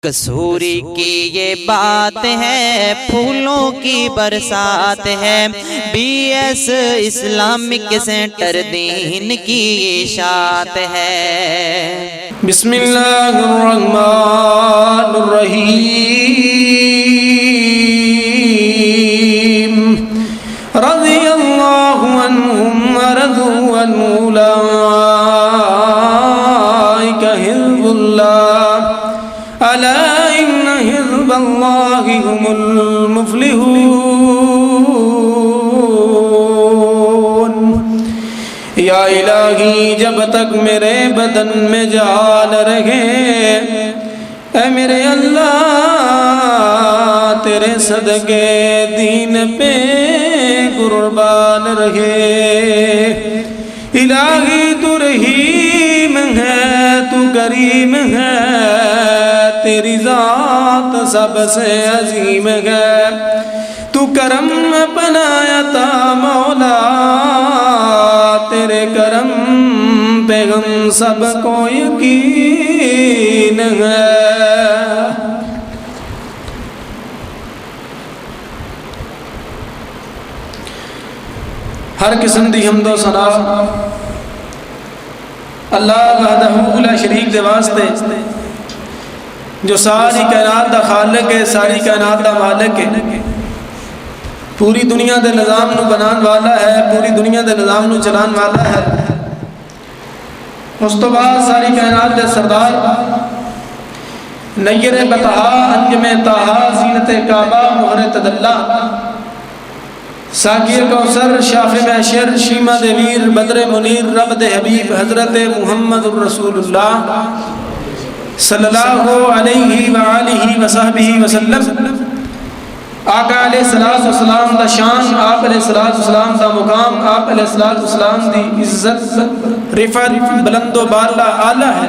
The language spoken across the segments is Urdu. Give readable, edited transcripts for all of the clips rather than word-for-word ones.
کسوری کی یہ بات ہے، پھولوں کی برسات ہے، بی ایس اسلامک سینٹر دین کی اشاعت ہے۔ بسم اللہ الرحمن الرحیم، رضی اللہ عنہم ورضوا عنہ، اولئک حزب اللہ، الا ان حزب اللہ هم المفلحون۔ یا الہی جب تک میرے بدن میں جان رہے، اے میرے اللہ تیرے صدقے دین پہ قربان رہے۔ الہی تو رحیم ہے، تو کریم ہے، تیری ذات سب سے عظیم ہے، تو کرم اپنا عطا مولا، تیرے کرم پہ ہم سب کو یقین ہے۔ ہر قسم دی حمد و ثنا اللہ وحدہ لا شریک دے واسطے، جو ساری کائنات دا خالق ہے، ساری کائنات دا مالک ہے، پوری دنیا دے نظام نو بنان والا ہے، پوری دنیا دے نظام نو چلان والا ہے۔ اس تو بعد ساری کائنات دے سردار، نیر بطحا، انجم طاہا، زینت کعبہ، مہر تدلہ، ساکر کوثر، شافع محشر، شیمہ دے ویر، بدر منیر، رب دے حبیب حضرت محمد الرسول اللہ صلی اللہ علیہ وآلہ وصحبہ وسلم، آقا علیہ السلام دا شان، آپ علیہ السلام دا مقام، آپ علیہ السلام دی عزت رفعت بلند و بالا اعلیٰ ہے۔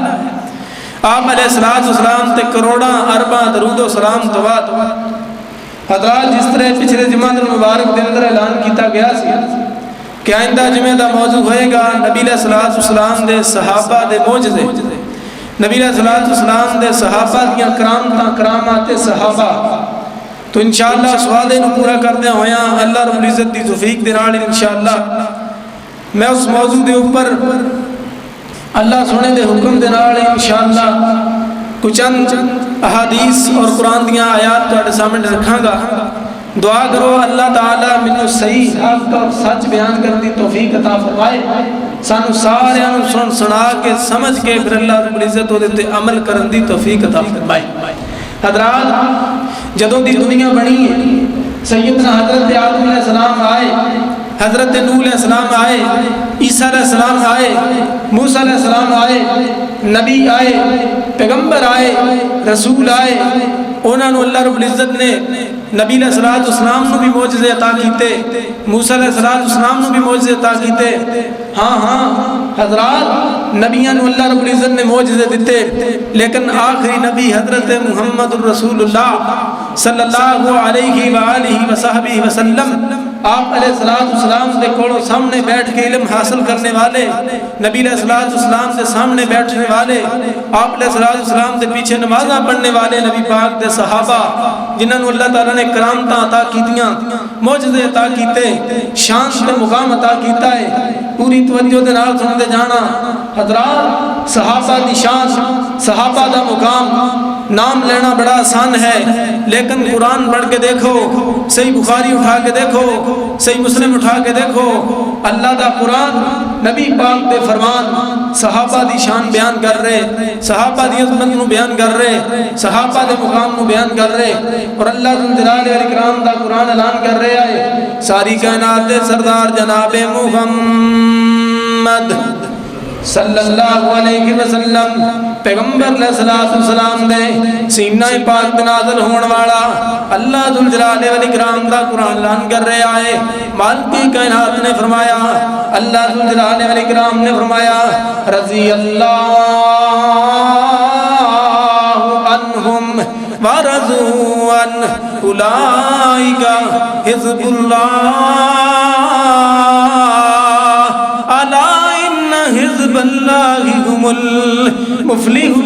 آپ علیہ السلام تے کروڑاں ارباں درود و سلام دوات۔ حضرات جس طرح پچھلے جمعہ المبارک دن اندر اعلان کیتا گیا سی کہ آئندہ جمعہ دا موضوع ہوئے گا نبی علیہ السلام دے صحابہ دے معجزے، نبی علیہ السلام دے صحابہ دیاں کرامات صحابہ، تو انشاءاللہ سوالے نو پورا کردے ہویا اللہ رب العزت دی توفیق دے نال انشاءاللہ میں اس موضوع دے اوپر اللہ سونے دے حکم دے نال انشاءاللہ کچھ چند احادیث اور قرآن دیاں آیات تہاڈے سامنے رکھاں گا۔ دعا کرو اللہ تعالیٰ مینوں صحیح حق اور سچ بیان کرن دی توفیق عطا فرمائے، سانو سارے سن سنا کے سمجھ کے پھر اللہ رب العزت دے تے عمل کرن دی توفیق عطا فرمائے۔ حضرات جدوں دی دنیا بنی ہے، سیدنا حضرت آدم علیہ السلام آئے، حضرت نوح علیہ السلام آئے، عیسیٰ علیہ السلام آئے، موسیٰ علیہ السلام آئے، نبی آئے، پیغمبر آئے، رسول آئے، انہوں نے اللہ رب العزت نے نبی علیہ السلام نو بھی معجزے عطا کیتے، موسیٰ علیہ السلام نو بھی معجزے عطا کیتے۔ ہاں حضرات نبیاں نو اللہ رب العزت نے معجزے دیتے، لیکن آخری نبی حضرت محمد الرسول اللہ صلی اللہ علیہ وآلہ وصحبہ وسلم، آپ علیہ السلام دے کولوں سامنے بیٹھ کے علم حاصل کرنے والے، نبی علیہ السلام دے سامنے بیٹھنے والے، آپ علیہ السلام دے پیچھے نمازاں پڑھنے والے نبی پاک دے صحابہ، جنہاں نو اللہ تعالیٰ نے کرامتاں عطا کیتیاں، معجزے عطا کیتے، شان تے مقام عطا کیتا ہے۔ پوری توجہ دے نال سن دے جانا حضرات، صحابہ دی شان، صحابہ دا مقام نام لینا بڑا آسان ہے، لیکن قرآن پڑھ کے دیکھو، صحیح بخاری اٹھا کے دیکھو، صحیح مسلم اٹھا کے دیکھو، اللہ دا قرآن نبی پاک دے فرمان صحابہ دی شان بیان کر رہے، صحابہ دی عظمت نو بیان کر رہے، صحابہ دے مقام نو بیان کر رہے، اور اللہ ذوالجلال والاکرام دا قرآن اعلان کر رہے آئے ساری کائنات دے سردار جناب محمد صلی اللہ علیہ وسلم، پیغمبر علیہ السلام دے سینہ پاک تے نازل ہون والا اللہ ذوالجلال والاکرام دا قرآن اعلان کر رہے آئے۔ مالک کائنات نے فرمایا، اللہ ذوالجلال والاکرام نے فرمایا، رضی اللہ عنہم ورضوا عنہ، اولئک حزب اللہ، الا ان حزب اللہ هم المفلحون۔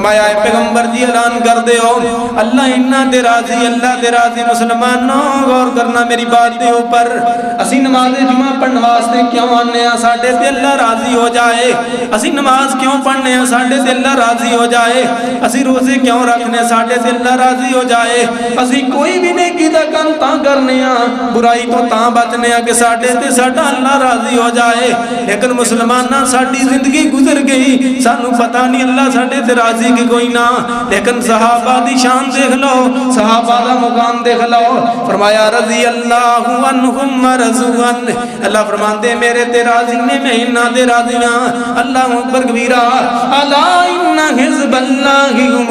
فرمایا اے پیغمبر جی اعلان کر دے ہو اللہ انہاں تے راضی اللہ تے راضی مسلمانوں غور کرنا میری بات دے اوپر اسی نماز جمعہ پڑھن واسطے کیوں آنے ہیں ساڈے تے اللہ راضی ہو جائے اسی نماز کیوں پڑھنے ہیں ساڈے تے اللہ راضی ہو جائے اسی روزے کیوں رکھنے ہیں ساڈے تے اللہ راضی ہو جائے اسی کوئی بھی نیکی دا کام تاں کرنے ہیں برائی تو تاں بچنے ہیں کہ ساڈے تے ساڈا اللہ راضی ہو جائے لیکن مسلماناں ساڈی زندگی گزر گئی سانو پتہ نہیں اللہ ساڈے تے راضی کہ کوئی نہ لیکن صحابہ دی شان دیکھ لو صحابہ دا مقام دیکھ لو فرمایا رضی اللہ عنہم ورضوا عنہ اللہ فرماتے میرے تے راضی نے میں انہاں دے راضی ہاں اللہ اکبر کبیرہ الا ان حزب اللہ هم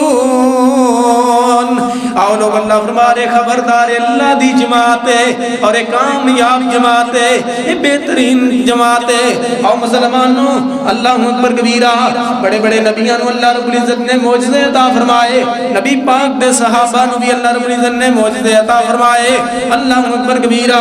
المفلحون آؤ لوگ اللہ فرمارے خبردار اللہ دی جماعت ہے اور ایک کامیاب جماعت ہے یہ بہترین جماعت ہے آؤ مسلمانوں اللہ اکبر کبیرہ بڑے بڑے نبیوں اللہ رب العزت نے معجزے عطا فرمائے نبی پاک دے صحابہ نو بھی اللہ رب العزت نے معجزے عطا فرمائے اللہ اکبر کبیرہ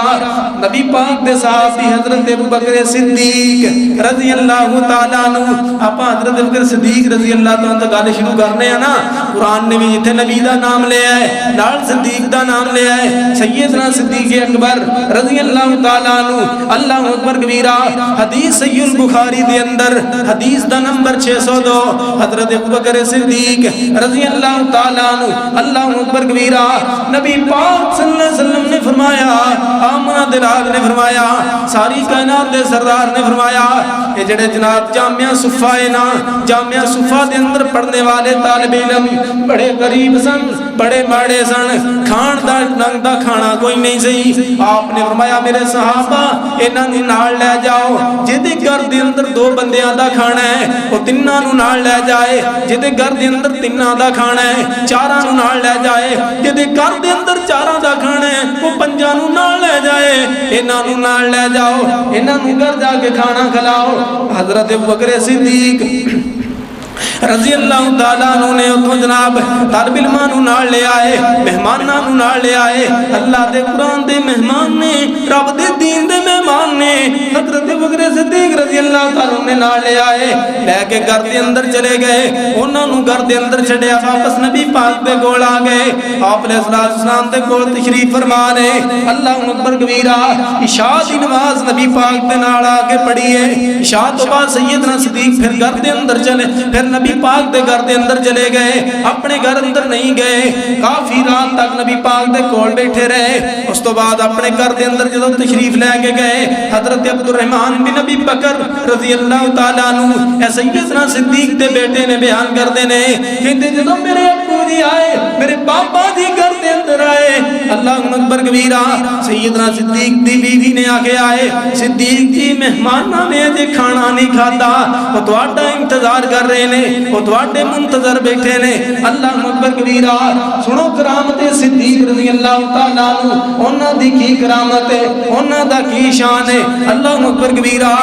نبی پاک دے صحابی حضرت ابو بکر صدیق رضی اللہ تعالیٰ عنہ آپ حضرت ابو بکر صدیق رضی اللہ تعالیٰ عنہ گالے شروع کرنے ہیں نا قرآن نے بھی جتنے نبی دا نام لے آئے لال صدیق دا نام لے آئے سیدنا صدیق اکبر رضی اللہ تعالیٰ عنہ اللہ اکبر کبیرہ حدیث صحیح البخاری دے اندر حدیث دا نمبر 602 حضرت ابو بکر صدیق رضی اللہ تعالیٰ عنہ اللہ اکبر کبیرہ نبی پاک صلی اللہ علیہ وسلم نے فرمایا آمنہ دلال نے فرمایا ساری کائنات دے سردار نے فرمایا یہ جڑے جناب جامعہ صفہ نا جامعہ صفہ دے اندر پڑھنے والے طالب علم بڑے غریب سن بڑے ماڑے سن کھان دا ننگ دا کھانا کوئی نہیں سی آپ نے فرمایا میرے صحابہ انہاں نوں نال لے جاؤ جدے گھر دے اندر 2 بندیاں دا کھانا ہے وہ تناں نوں نال لے جائے جدے گھر دے اندر 3 دا کھانا ہے 4 نوں نال لے جائے جدے گھر دے اندر 4 دا کھانا ہے وہ 5 نوں نال لے جائے انہاں نوں نال لے جاؤ انہاں نوں گھر جا کے کھانا کھلاؤ حضرت ابو بکر صدیق رضی اللہ تعالیٰ عنہ نے اتھوں جناب طالب علمانوں نال لے آئے مہمانوں نال لے آئے اللہ دے قرآن دے مہمان نے رب دے دین دے مہمان نے حضرت ابو بکر صدیق رضی اللہ تعالیٰ نے نال لے آئے لے کے گھر دے اندر چلے گئے انہاں نوں گھر دے اندر چھڈیا واپس نبی پاک دے کول آ گئے آپ علیہ السلام دے کول تشریف فرما نے اللہ اکبر کبیرہ عشاء دی نماز نبی پاک دے نال آ کے پڑھی ہے عشاء تو بعد سیدنا صدیق پھر گھر دے اندر چلے پھر نبی پاک دے گھر دے اندر چلے گئے اپنے گھر اندر نہیں گئے کافی رات تک نبی پاک دے کول بیٹھے رہے اس تو بعد اپنے گھر دے اندر جدوں تشریف لے کے گئے حضرت عبد الرحمن بن ابی بکر رضی اللہ تعالیٰ عنہ اے سیدنا صدیق دے بیٹے نے بیان کردے نے کہندے جدوں میرے ابو جی آئے میرے پاپا جی گھر دے اندر آئے اللہ اکبر کبیرہ سیدنا صدیق دی بیوی نے آ کے آئے صدیق جی مہماناں نے اجے کھانا نہیں کھادا وہ تہاڈا انتظار کر رہے نے وہ تواڈے منتظر بیٹھے نے اللہ اکبر کبیرہ سنو کرامت صدیق رضی اللہ تعالیٰ عنہ انہاں دی کی کرامت ہے انہاں دا کی شان ہے اللہ اکبر کبیرہ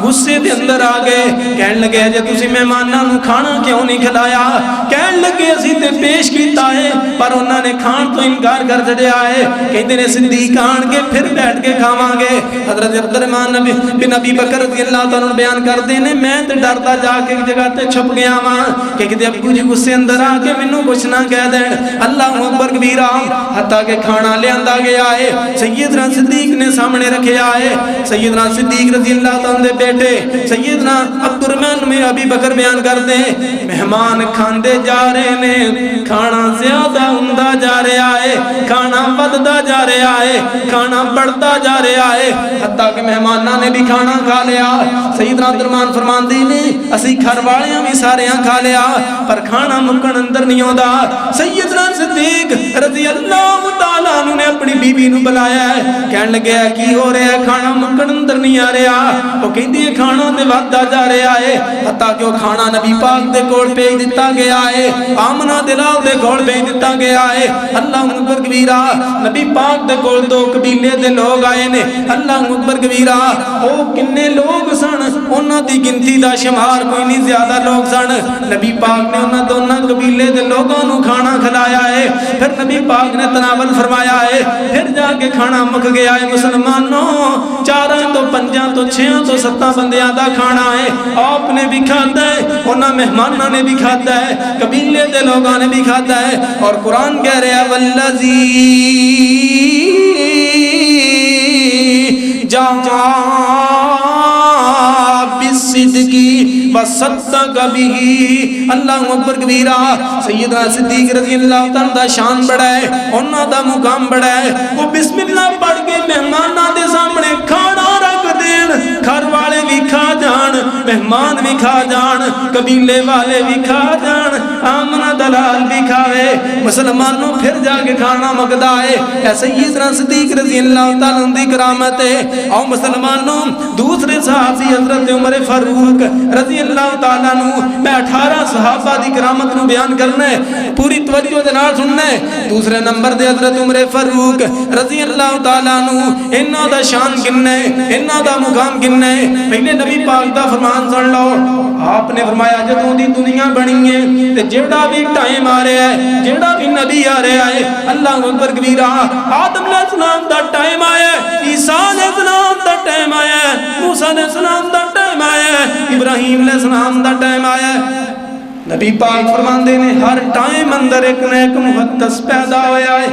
غصے دے اندر آ گئے کہن لگے جے تسی مہماناں نوں کھانا کیوں نہیں کھلایا کہن لگے اسی تے پیش کیتا ہے پر انہاں نے کھان تو انکار کر چھڈیا ہے کہندے نے صدیق آن کے پھر بیٹھ کے کھاواں گے حضرت عبد الرحمن بن ابی بکر رضی اللہ تعالیٰ عنہ بیان کردے نے میں تے ڈردا جا کے ایک جگہ تے چھپ گیا کہ کہتے ابو جی غصے اندر آ کے مینوں کچھ نہ کہہ دین اللہ اکبر کبیرہ حتیٰ کہ کھانا لے آندا گیا ہے سیدنا صدیق نے سامنے رکھیا ہے سیدنا صدیق رضی اللہ تعالیٰ دے بیٹے سیدنا عبد الرحمن میں ابی بکر بیان کرتے ہیں مہمان کھاندے جا رہے نے کھانا زیادہ ہوندا جا رہا ہے کھانا بددا جا رہا ہے کھانا بڑھتا جا رہا ہے حتیٰ کہ مہماناں نے بھی کھانا کھا لیا سیدنا عبد الرحمن فرماندے نے اسی گھر والیاں بھی سارے کھا لیا پر کھانا مکن اندر نہیں ہوتا سیدنا صدیق رضی اللہ تعالیٰ عنہ نے اپنی بی بی نو بلایا ہے کہنے لگے کی ہو رہا ہے کھانا مکن اندر نہیں آ رہا وہ کہندی ہے کھانا تے ودا جا رہا ہے حتیٰ کہ وہ کھانا نبی پاک دے کول بھیج دتا گیا ہے آمنہ دلال دے کول بھیج دتا گیا ہے اللہ اکبر کبیرہ نبی پاک دے کول 2 قبیلے دے لوگ آئے نے اللہ اکبر کبیرہ او کنے لوگ سن انہاں دی گنتی دا شمار کوئی نہیں زیادہ لوگ سن نبی پاک نے انہاں دونوں قبیلے دے لوگوں نو کھانا کھلایا ہے پھر نبی پاک نے تناول فرمایا ہے پھر جا کے کھانا مک گیا ہے مسلمانوں 4 تو 5 تو 6 تو 7 بندیاں دا کھانا ہے آپ نے بھی کھاتا ہے انہاں مہماناں نے بھی کھاتا ہے قبیلے دے لوگاں نے بھی کھاتا ہے اور قرآن کہہ رہا ہے والذی بالصدقی وصدق به اللہ اکبر کبیرہ سیدنا صدیق رضی اللہ تعالیٰ دا شان بڑا ہے انہاں دا مقام بڑا ہے وہ بسم اللہ پڑھ کے مہماناں دے سامنے کھانا رکھ دین گھر والے بھی کھا جان مہمان بھی کھا جان قبیلے والے بھی کھا جان آمنہ دلال بھی کھاوے مسلمانوں پھر جا کے کھانا مقدہ ہے اے سیدنا صدیق رضی اللہ تعالیٰ دی کرامت ہے اور مسلمانوں دوسرے صحابی حضرت عمر فاروق رضی اللہ تعالیٰ عنہ میں 18 صحابہ دی کرامت نو بیان کرنا ہے پوری توجہ دے نال سننا ہے دوسرے نمبر دے حضرت عمر فاروق رضی اللہ تعالیٰ عنہ انہاں دا شان کنا ہے انہاں دا مقام کنا ہے پہلے نبی پاک دا فرمان سن لو آپ نے فرمایا جدوں دی دنیا بنی ہے تے جیڑا بھی ٹائم آ رہا ہے جیڑا بھی نبی آ رہا ہے اللہ اکبر کبیرہ آدم علیہ السلام دا ٹائم آیا ہے عیسیٰ علیہ السلام دا ٹائم آیا ہے موسیٰ علیہ السلام دا ٹائم آیا ہے ابراہیم علیہ السلام دا ٹائم آیا ہے نبی پاک فرماندے نے ہر ٹائم اندر ایک نیک محدث پیدا ہویا ہے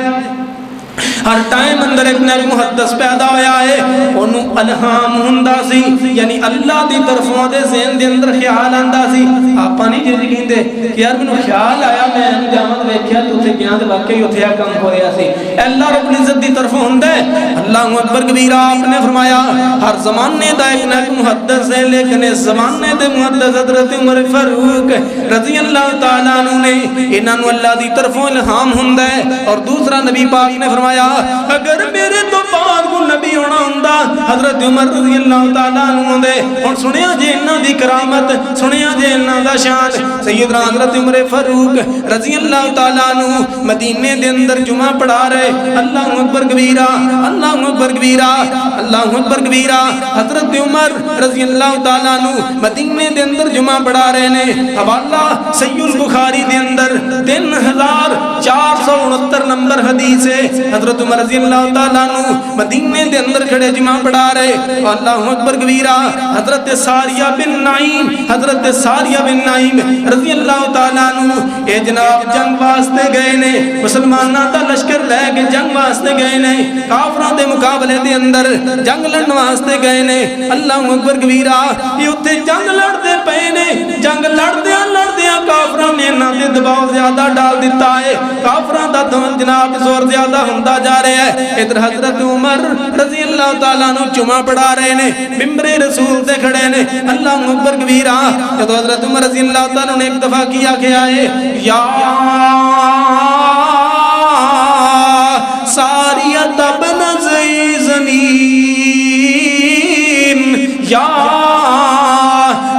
ہر ٹائم اندر ایک نیک محدث پیدا ہویا ہے انہوں الہام ہندہ سی یعنی اللہ دی طرفوں دے ذہن دے اندر خیال آندہ سی آپا نہیں جیسے کہندے کہ یار منو خیال آیا میں جامد ویکھیا تو اتھے گیا تو واقعی اتھے کم ہو رہا سی اللہ رب العزت دی طرفوں ہندے اللہ اکبر کبیرہ آپ نے فرمایا ہر زمانے دا ایک نیک محدث ہے لیکن اس زمانے دے محدث حضرت عمر فاروق رضی اللہ تعالیٰ عنہ نے انہوں اللہ دی طرفوں الہام ہندے اور دوسرا نبی پاک نے فرمایا اگر میرے تو بعد کو نبی ہونا ہوندا حضرت عمر رضی اللہ تعالیٰ عنہ دے اور سنیا جے انہاں دی کرامت سنیا جے انہاں دا شان سیدنا حضرت عمر فاروق رضی اللہ تعالیٰ عنہ مدینے دے اندر جمعہ پڑھا رہے اللہ اکبر کبیرہ اللہ اکبر کبیرہ اللہ اکبر کبیرہ حضرت عمر رضی اللہ تعالیٰ عنہ مدینے دے اندر جمعہ پڑھا رہے نے حوالہ صحیح البخاری دے اندر 3469 نمبر حدیث ہے حضرت عمر رضی اللہ تعالیٰ عنہ مدینے دے اندر کھڑے جمعہ پڑھا رہے اللہ اکبر کبیرہ حضرت ساریہ بن نعیم حضرت ساریہ بن نعیم رضی اللہ تعالیٰ عنہ اے جناب جنگ واسطے گئے نے مسلمانہ تا لشکر لے کے جنگ واسطے گئے نے کافران دے مقابلے دے اندر جنگ لڑن واسطے گئے نے اللہ اکبر کبیرہ یہ اتھے جنگ لڑتے پئے نے جنگ لڑدیاں کافران نے انہاں دے دباؤ زیادہ ڈال دیتا ہے کافران دا جناب زور زیادہ ہوندا جا رہا ہے ادھر حضرت عمر رضی اللہ تعالیٰ عنہ جمعہ پڑھا رہے نے ممبر رسول تے کھڑے نے اللہ اکبر کبیرہ جب حضرت عمر رضی اللہ تعالیٰ نے ایک دفعہ کیا ہے یا ساریت ابن زمین یا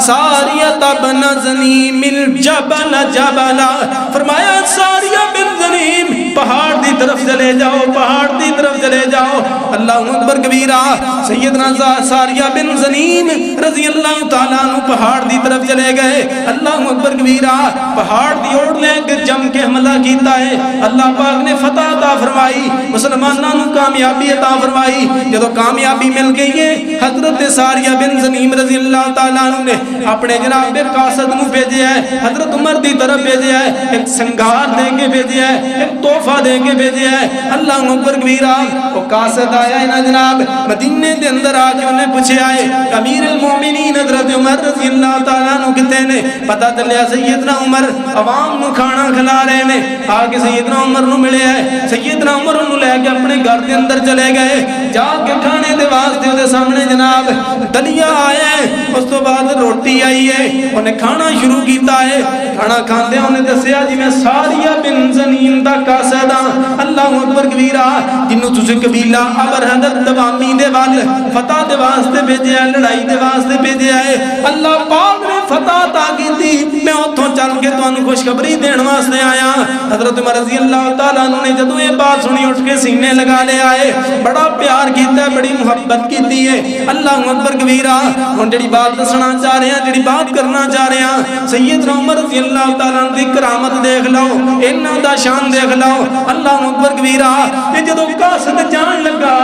ساریت ابن زنیم الجبل جبلا فرمایا ساریہ بن زنیم پہاڑ دی طرف چلے جاؤ پہاڑ دی طرف چلے جاؤ اللہ اکبر کبیرہ سیدنا ساریہ بن زنیم رضی اللہ تعالیٰ عنہ پہاڑ دی طرف چلے گئے اللہ اکبر کبیرہ پہاڑ دی اوڑ لے کے جم کے حملہ کیتا ہے اللہ پاک نے فتح عطا فرمائی مسلمانوں کو کامیابی عطا فرمائی جب کامیابی مل گئی ہے حضرت ساریہ بن زنیم رضی اللہ تعالیٰ عنہ نے اپنے جناب قاصد نو بھیجیا ہے حضرت عمر دی طرف بھیجیا ہے ایک سنگار دے کے بھیجیا ہے ایک تحفہ دے کے بھیجیا ہے اللہ اکبر کبیرہ وہ قاصد آیا ہے نا جناب مدینے دے اندر آ کے انہیں پوچھے آئے امیر المومنین حضرت عمر رضی اللہ تعالیٰ عنہ کتے نے پتہ چلیا سیدنا عمر عوام نو کھانا کھلا رہے نے آگے سیدنا عمر نو ملے ہے سیدنا عمر نو لے کے اپنے گھر دے اندر چلے گئے جا کے کھانے دے واسطے دے سامنے جناب دلیا آیا ہے اس تو بعد روٹی آئی ہے انہیں کھانا شروع کیتا ہے کھانا کھاندے انہیں دسیا جی میں ساریہ بن زنیم دا قاصد ہاں اللہ اکبر کبیرہ جنہوں تسے قبیلہ ابر حضرت دوامی دے وال فتح دے واسطے بھیجے ہے لڑائی دے واسطے بھیجے ہے اللہ پاک نے فتح عطا کیتی میں اتھوں چل کے تانوں خوشخبری دین واسطے آیا حضرت عمر رضی اللہ تعالیٰ عنہ نے جدوں یہ بات سنی اٹھ کے سینے لگا لے آئے بڑا پیار کیتا ہے بڑی محبت کیتی ہے اللہ اکبر کبیرہ ہن جڑی بات دسنا چاہ رہے ہیں جڑی بات کرنا چاہ رہے ہیں سیدنا عمر رضی اللہ تعالیٰ عنہ دی کرامت دیکھ لو انہاں دا شان دیکھ لو اللہ اکبر کبیرہ یہ جدوں قاصد جان لگا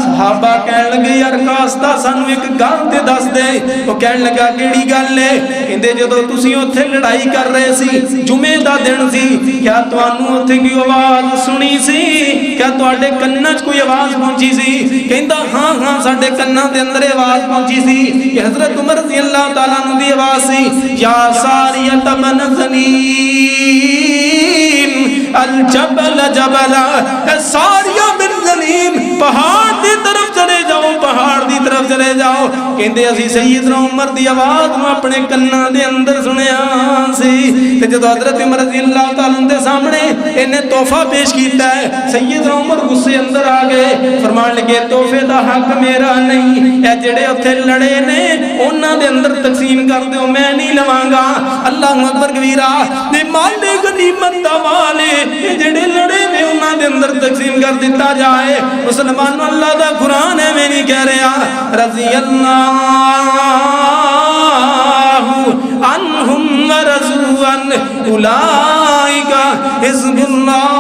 صحابہ کہن لگے یار قاصدہ سانوں ایک گل تے دس دے وہ کہن لگا کیڑی گل ہے کہندے جدوں تسی اوتھے لڑائی کر رہے سی جمعے دا دن سی کیا تانوں اوتھے کوئی آواز سنی سی کیا تواڈے کناں 'چ کوئی آواز پہنچی سی کہندا ہاں ہاں ساڈے کناں دے اندر آواز پہنچی سی کہ حضرت عمر رضی اللہ تعالیٰ عنہ دی آواز سی یا ساریۃ بن زنیم الجبل جبلا اے ساریہ بن زنیم پہاڑ دی طرف چلے جاؤ پہاڑ دی طرف چلے جاؤ کہندے اسی سیدنا عمر دی آواز نو اپنے کناں دے اندر سنیا سی تے جدوں حضرت عمر رضی اللہ تعالیٰ عنہ دے سامنے انہیں تحفہ پیش کیتا ہے سیدنا عمر غصے اندر آ گئے فرمان لگے تحفے دا حق میرا نہیں اے جڑے اوتھے لڑے نے انہاں دے اندر تقسیم کر دیو میں نہیں لواں گا اللہ اکبر کبیرہ تے مال غنیمت دا مال جڑے لڑے نے انہاں دے اندر تقسیم کر دیتا جائے مسلمانوں اللہ دا قرآن ہے میں نہیں کہہ رہا رضی اللہ عنہم ورضوا عنہ اولئک حزب اللہ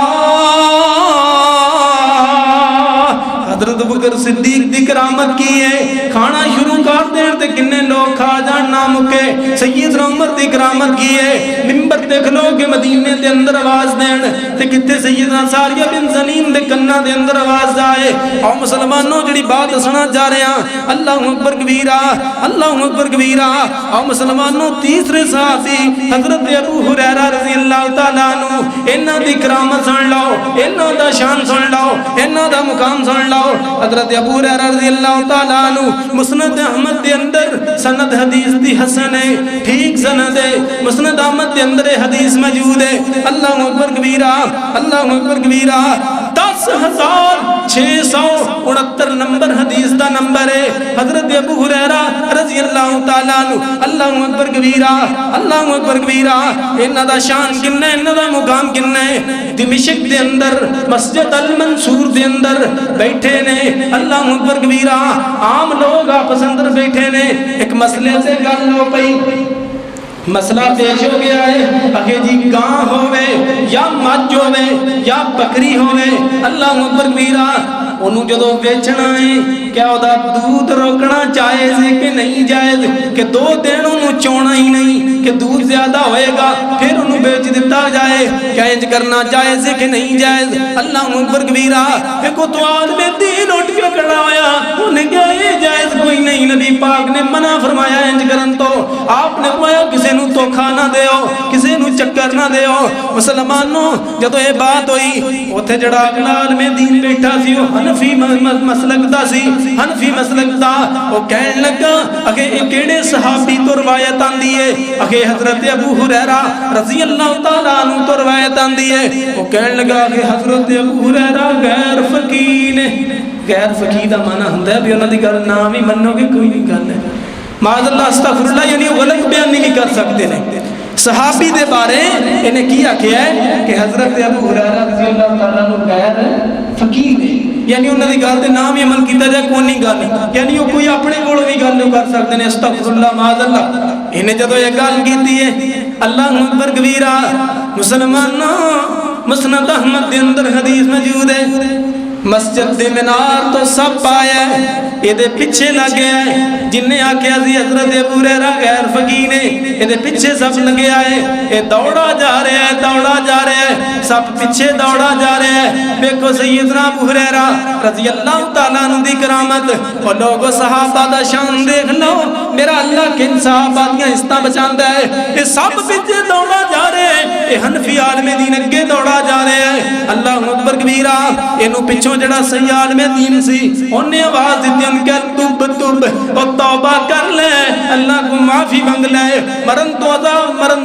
حضرت ابوبکر صدیق دی کرامت کی ہے کھانا شروع کر دین تے کنے لوگ کھا جان نہ مکے سیدنا عمر دی کرامت کی ہے منبر تے کھلو کے مدینے دے اندر آواز دین تے کتے سیدنا ساریہ بن زنیم دے کناں دے اندر آواز آئے او مسلمانوں جڑی بات سنا جا رہے ہیں اللہ اکبر کبیرہ اللہ اکبر کبیرہ او مسلمانوں تیسرے صحابی حضرت ابو ہریرہ رضی اللہ تعالیٰ عنہ انہاں دی کرامت سن لو انہاں دا شان سن لو انہاں دا مقام سن لو حضرت ابو ہریرہ رضی اللہ تعالیٰ عنہ مسند احمد دے اندر سند حدیث دی حسن ہے ٹھیک سند ہے مسند احمد دے اندر حدیث موجود ہے اللہ اکبر کبیرہ اللہ اکبر کبیرہ 10,669 نمبر حدیث دا نمبر ہے حضرت ابو ہریرہ رضی اللہ تعالیٰ عنہ اللہ اکبر کبیرہ اللہ اکبر کبیرہ انہاں دا شان کنا ہے انہاں دا مقام کنا ہے دمشق دے اندر مسجد المنصور دے اندر بیٹھے نے اللہ اکبر کبیرہ عام لوگ آپس اندر بیٹھے نے ایک مسئلے سے گل ہو پئی مسئلہ پیش ہو گیا ہے اگے جی گاں ہوئے یا مجھ ہوئے یا بکری ہوئے اللہ اکبر کبیرہ انہوں جدو بیچنا ہے کیا دا دودھ روکنا جائز ہے کہ نہیں جائز کہ 2 دن انہوں چونا ہی نہیں کہ دودھ زیادہ ہوئے گا پھر انہوں بیچ دیتا جائے کیا انج کرنا جائز ہے کہ نہیں جائز اللہ اکبر کبیرہ ایک اتوار میں 3 اٹھ کے کھڑا ہویا انہیں کہا یہ جائز کوئی نہیں نبی پاک نے منع فرمایا انج کرن تو آپ نے پایا کسی نو دھوکھا نہ دیو کسی نو چکر نہ دیو مسلمانوں جدو یہ بات ہوئی اوتھے جڑا اگلا عالم دین بیٹھا سی وہ حنفی مسلک دا سی حنفی مسلک دا وہ کہن لگا اگے کیڑے صحابی تو روایت آندی ہے اگے حضرت ابو ہریرہ رضی اللہ تعالیٰ عنہ تو روایت آندی ہے وہ کہن لگا کہ حضرت ابو ہریرہ غیر فقیہ نے غیر فقیہ دا معنی ہوندا ہے بھی انہاں دی گل نہ بھی منو گے کوئی نہیں گل ہے معاذ اللہ استغفر اللہ یعنی غلط بیان نہیں کر سکتے نے صحابی دے بارے انہیں کیا کیا ہے کہ حضرت ابو ہریرہ رضی اللہ تعالیٰ عنہ غیر فقیہ نے یعنی انہوں نے گل دے نام ہی عمل کیتا جائے کونی گل یعنی وہ کوئی اپنے کول بھی گل کر سکتے ہیں استغفر اللہ معاذ اللہ انہیں جدو یہ گل کیتی ہے اللہ اکبر کبیرہ مسلمانوں مسند احمد دے اندر حدیث موجود ہے مسجد دے مینار تو سب پایا ہے یہ دے پیچھے لگے آئے جن نے آکے عزی حضرت ابو ہریرہ غیر فقیہ نے یہ دے پیچھے سب لگے آئے یہ دوڑا جا رہے ہیں دوڑا جا رہے ہیں سب پیچھے دوڑا جا رہے ہیں بیکو سیدنا ابو ہریرہ رضی اللہ تعالیٰ عنہ دی کرامت اور لوگوں صحابہ دا شان دیکھ لو میرا اللہ کن صحابہ دیا حصہ بچاندہ ہے یہ سب پیچھے دوڑا جا رہے ہیں یہ حنفی عالم دین اگے دوڑا جا رہے ہیں اللہ اکبر کبیرہ انہوں پیچھوں جڑا صحیح عالم دین سی انہیں آواز دیتی ان کے تب فتب اور توبہ کر لے اللہ کو معافی منگ لے مرن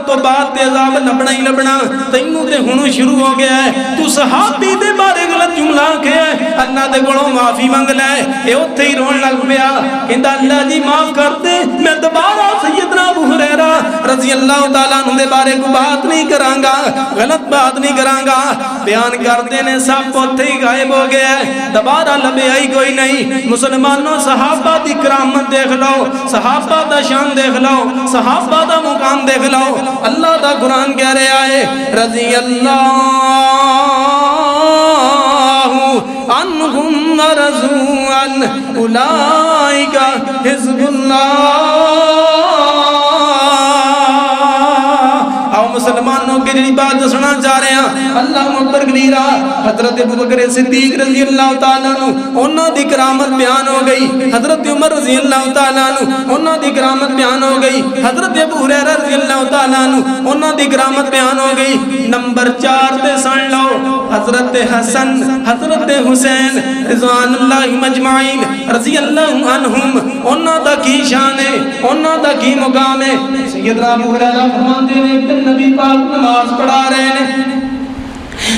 تو بعد تے عذاب لبنا ہی لبنا تینوں تے ہنوں شروع ہو گیا ہے تو صحابی دے بارے غلط جملہ آکھے اللہ دے کولوں معافی منگ لے اے اوتھے ہی رون لگ پیا کہندا اللہ جی معاف کر دے میں دوبارہ سیدنا ابو ہریرہ رضی اللہ تعالیٰ عنہ دے بارے کو بات نہیں کراں گا غلط بات نہیں کراں گا بیان کرتے نے سب اوتھے ہی غائب ہو گیا ہے دوبارہ لبے آئی کوئی نہیں مسلمانوں صحابہ دی کرامت دیکھ لو صحابہ دا شان دیکھ لو صحابہ دا مقام دیکھ لو اللہ دا قرآن کہہ رہا ہے رضی اللہ عنہم ورضوا عنہ اولئک حزب اللہ مسلمانوں کے جڑی بات دسنا چاہ رہے ہیں اللہ اکبر کبیرہ حضرت ابوبکر صدیق رضی اللہ تعالیٰ عنہ انہاں دی کرامت بیان ہو گئی حضرت عمر رضی اللہ تعالیٰ عنہ انہاں دی کرامت بیان ہو گئی حضرت ابو ہریرہ رضی اللہ تعالیٰ عنہ انہاں دی کرامت بیان ہو گئی نمبر 4 تے سن لو حضرت حسن حضرت حسین رضوان اللہ مجمعین رضی اللہ عنہم انہاں دا کی شان ہے انہاں دا کی مقام ہے سیدنا ابو ہریرہ فرماتے ہیں کہ نبی پاک نماز پڑھا رہے ہیں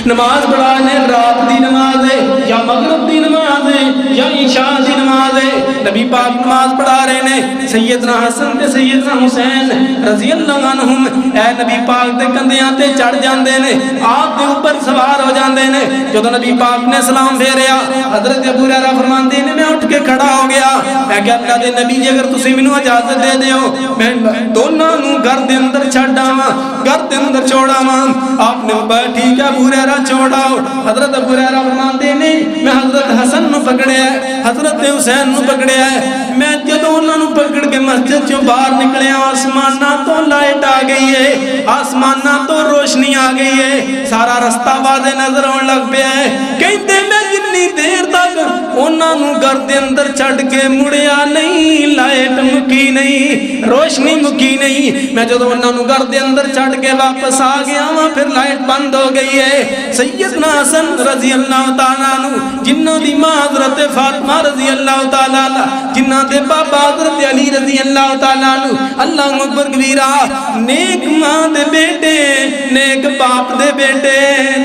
نماز پڑھا رہے ہیں رات دی نماز ہے یا مغرب دی نماز ہے یا عشاء دی نماز ہے نبی پاک نماز پڑھا رہے ہیں سیدنا حسن تے سیدنا حسین رضی اللہ عنہم اے نبی پاک دے کندیاں تے چڑھ جاندے نے آپ دے اوپر سوار ہو جاندے نے جدوں نبی پاک نے سلام پھیریا حضرت ابو ہریرہ فرماندے نے میں اٹھ کے کھڑا ہو گیا میں کہ اللہ دے نبی جی اگر تسی مینوں اجازت دے دیو میں دوناں نوں گھر دے اندر چھڈ آواں گھر دے اندر چھوڑاواں آپ نے فرمایا ٹھیک ہے ابو ہریرہ چھوڑاؤ حضرت ابو ہریرہ فرماندے نے میں حضرت حسن نو پکڑیا ہے حضرت حسین نو پکڑیا ہے میں جدوں انہاں نو پکڑ کے مسجد چوں باہر نکلیا آسماناں تو لائٹ آ گئی ہے آسماناں تو روشنی آ گئی ہے سارا رستہ واضح نظر آن لگ پیا ہے کہندے میں جتنی دیر تک انہاں نو گھر دے اندر چھڈ کے مڑیا نہیں لائٹ مکی نہیں روشنی مکی نہیں میں جدوں انہاں نو گھر دے اندر چھڈ کے واپس آ گیا ہاں پھر لائٹ بند ہو گئی ہے سیدنا حسن رضی اللہ تعالیٰ عنہ جنہاں دی ماں حضرت فاطمہ رضی اللہ تعالیٰ عنہ جنہاں دے بابا حضرت علی رضی اللہ تعالیٰ عنہ اللہ اکبر کبیرہ نیک ماں دے بیٹے نیک باپ دے بیٹے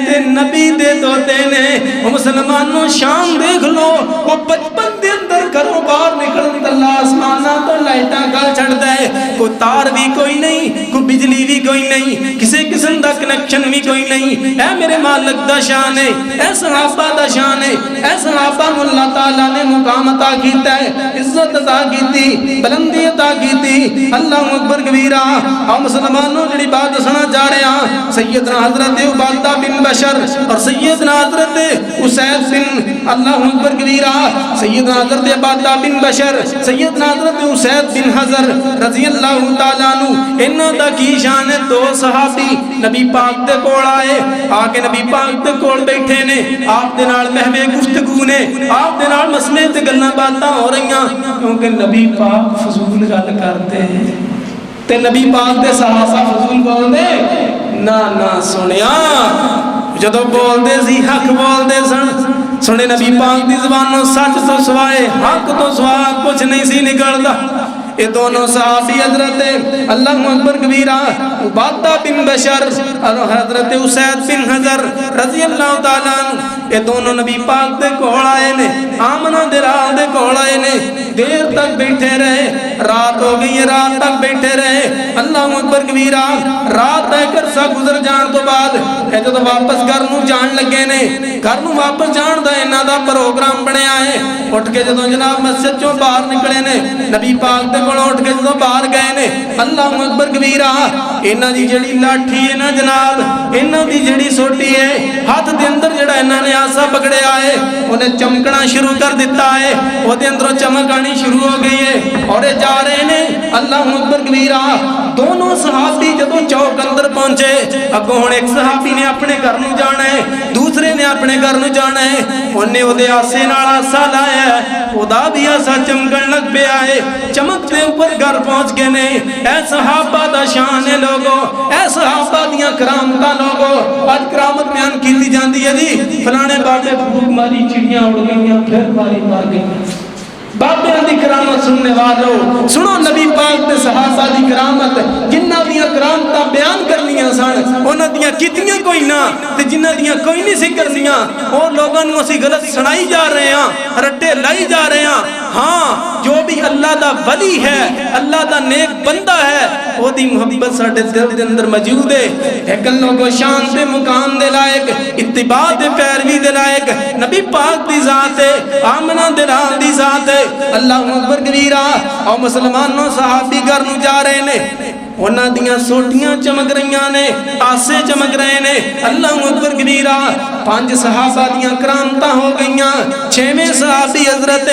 تے نبی دے دوتے نے مسلمانوں شان دیکھ لو وہ بچپن دے اندر گھروں باہر نکلن اللہ آسماناں تو لائٹاں گل چھڑدا ہے کوئی تار بھی کوئی نہیں کوئی بجلی بھی کوئی نہیں کسی قسم دا کنیکشن بھی کوئی نہیں اے میرے مالک دا شان ہے اے صحابہ دا شان ہے اے صحابہ اللہ تعالیٰ نے مقام عطا کیتا ہے عزت عطا کیتی بلندی عطا کیتی اللہ اکبر کبیرہ اور مسلمانوں جڑی بات سنا جا رہے ہیں سیدنا حضرت عبادہ بن بشر اور سیدنا حضرت اسید بن اللہ اکبر کبیرہ سیدنا حضرت عبادہ بن بشر سیدنا حضرت اسید بن حضر رضی اللہ تعالیٰ عنہ انہاں دا کی شان ہے دو صحابی نبی پاک دے کول آئے آکے نبی پاک دے کول بیٹھے نے آپ دے نال محوے گفتگو نے آپ دے نال مسئلے تے گلاں باتاں ہو رہیاں کیونکہ نبی پاک فضول گل کرتے ہیں تے نبی پاک دے صحابہ فضول بولدے نہ سنیا جدوں بولدے سی حق بولدے سن سنے نبی پاک دی زبانوں سچ تو سوائے حق تو سوا کچھ نہیں سی نکلدا یہ دونوں صحابی حضرت اللہ اکبر کبیرہ عبادہ بن بشر اور حضرت اسید بن حضر رضی اللہ تعالیٰ عنہ یہ دونوں نبی پاک دے کول آئے نے آمنہ دے رات دے کول آئے نے دیر تک بیٹھے رہے رات ہو گئی رات تک بیٹھے رہے اللہ اکبر کبیرہ رات ایک عرصہ گزر جان تو بعد جدوں واپس گھر نوں جان لگے نے گھر نوں واپس جان دا انہاں دا پروگرام بنیا ہے اٹھ کے جدوں جناب مسجد چوں باہر نکلے نے نبی پاک دے کول اٹھ کے جدوں باہر گئے نے اللہ اکبر کبیرہ انہاں دی جڑی لاٹھی ہے نا جناب انہاں دی جڑی سوٹی ہے ہاتھ دے اندر جڑا انہاں نے آسا پکڑیا ہے انہیں چمکنا شروع کر دیتا ہے وہ دے اندروں چمک آنی شروع ہو گئی ہے اور یہ جا رہے نے اللہ اکبر کبیرہ دونوں صحابی جدوں چوک اندر پہنچے اگوں ہن ایک صحابی نے اپنے گھر نوں جانا ہے دوسرے نے اپنے گھر نوں جانا ہے انہیں اودے آسے نال آسا لایا ہے خدا بھی آسا چمکن لگ پیا ہے چمک دے اوپر گھر پہنچ گئے نے اے صحابہ دا شان ہے لوگو اے صحابہ دیاں کرامتاں لوگو آج کرامت بیان کیتی جاندی ہے جی فلانے بابے پھوک ماری چڑیاں اڑ گئیاں پھر ماری مار گئیاں بابیاں دی کرامت سننے والو سنو نبی پاک تے صحابہ دی کرامت جنہ دیاں کرامتاں بیان کرنیاں سن انہاں دیاں کیتیاں کوئی نہ تے جنہ دیاں کوئی نہیں سی کرنیاں اور لوگاں نوں اسی غلط سنائی جا رہے ہیں رٹے لائی جا رہے ہیں ہاں جو بھی اللہ دا ولی ہے اللہ دا نیک بندہ ہے وہ دی محبت ساڈے دل دے اندر موجود ہے لیکن لوگوں شان دے مقام دے لائق اتباع دے پیروی دے لائق نبی پاک دی ذات ہے آمنہ دے رام دی ذات ہے اللہ اکبر کبیرہ اور مسلمانوں صحابی گھر نو جا رہے نے انہاں دیاں سوٹیاں چمک رہیاں نے آسے چمک رہے نے اللہ اکبر کبیرہ 5 صحابہ دیاں کرامتاں ہو گئیاں 6ویں صحابی حضرت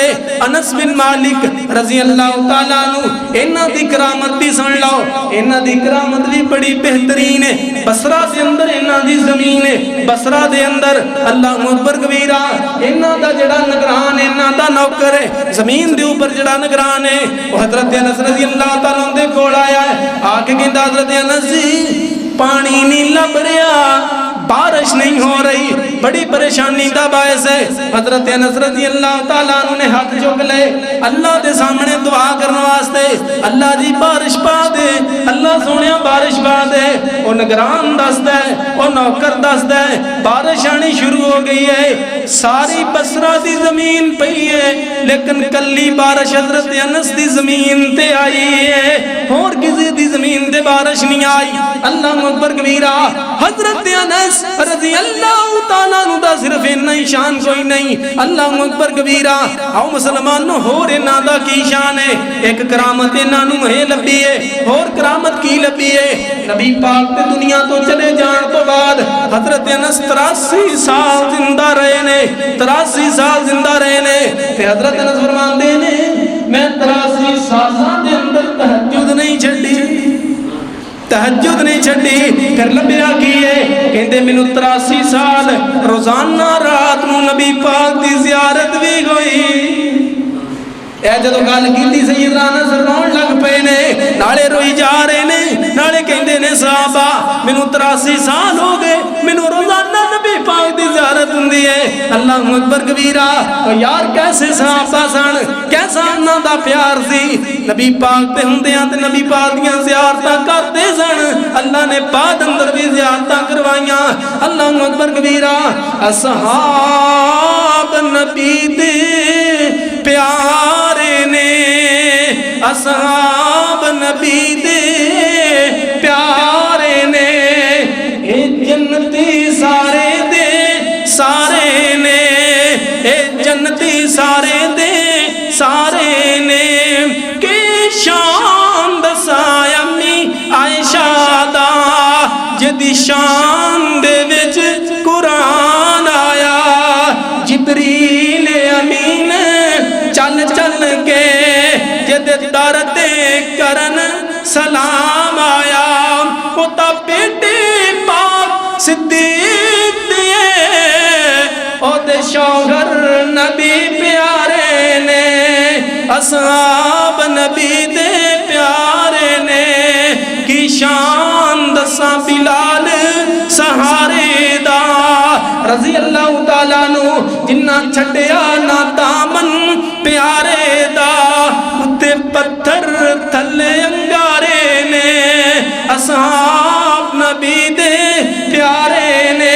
انس بن مالک رضی اللہ تعالیٰ عنہ انہاں دی کرامت بھی سن لو انہاں دی کرامت بھی بڑی بہترین ہے بصرہ دے اندر انہاں دی زمین ہے بصرہ دے اندر اللہ اکبر کبیرہ انہاں دا جڑا نگران انہاں دا نوکر ہے زمین دے اوپر جڑا نگران ہے وہ حضرت انس رضی اللہ تعالیٰ عنہ دے کول آیا ہے آکے کہندا حضرت انس جی پانی نہیں لب رہا بارش نہیں ہو رہی بڑی پریشانی دا باعث ہے حضرت انس رضی اللہ تعالیٰ عنہ نے ہاتھ چک لے اللہ دے سامنے دعا کرنے واسطے اللہ جی بارش پا دے اللہ سونیا بارش پا دے وہ نگران دستا ہے وہ نوکر دستا ہے بارش آنی شروع ہو گئی ہے ساری بصرہ دی زمین پئی ہے لیکن کلی بارش حضرت انس دی زمین تے آئی ہے اور کسی دی زمین تے بارش نہیں آئی اللہ اکبر کبیرہ حضرت انس رضی اللہ تعالیٰ عنہ دا صرف انہا ہی شان کوئی نہیں اللہ اکبر کبیرہ آؤ مسلمانوں ہور انہا دا کی شان ہے ایک کرامت انہا نو ہے لبی ہے اور کرامت کی لبی ہے نبی پاک تے دنیا تو چلے جان تو بعد حضرت انس 83 سال زندہ رہے نے 83 سال زندہ رہے نے تے حضرت انس فرمان دے نے میں 83 سالوں دے اندر تہجد نہیں چھڑی تہجد نہیں چھڑی کر لبیا کیے کہندے مینوں 83 سال روزانہ رات نو نبی پاک دی زیارت بھی ہوئی اے جدو گل کیتی سیدنا انس رون لگ پے نے نالے روئی جا رہے نے نالے کہندے نے صحابہ مینوں 83 سال ہو گئے مینوں روزانہ نبی پاک دی زیارت ہوندی ہے اللہ اکبر کبیرہ یار کیسے صحابہ سن کیسا انہاں دا پیار سی نبی پاک تے ہوندیاں تے نبی پاک دیاں زیارتاں کرتے سن اللہ نے بعد اندر بھی زیارتاں کروائیاں اللہ اکبر کبیرہ اصحاب نبی دے پیارے نے اصحاب نبی دے پیارے نے اے جنتی سارے دے سارے نے اے جنتی سارے دے سارے نے کہ شان دسائے امی عائشہ دا جدی شان دے وچ قرآن آیا جبریل امین چل چل کے جد درتے کرن سلام آیا وہ تا بیٹے پاک صدیق دیئے او دے شوہر نبی پیارے نے اصحاب نبی دے پیارے نے کی شان دساں بلال سہارے دا رضی اللہ تعالیٰ نو جنہ چھٹیا نہ دامن پیارے دا اتے پتھر تھلے انگارے نے اصحاب نبی دے پیارے نے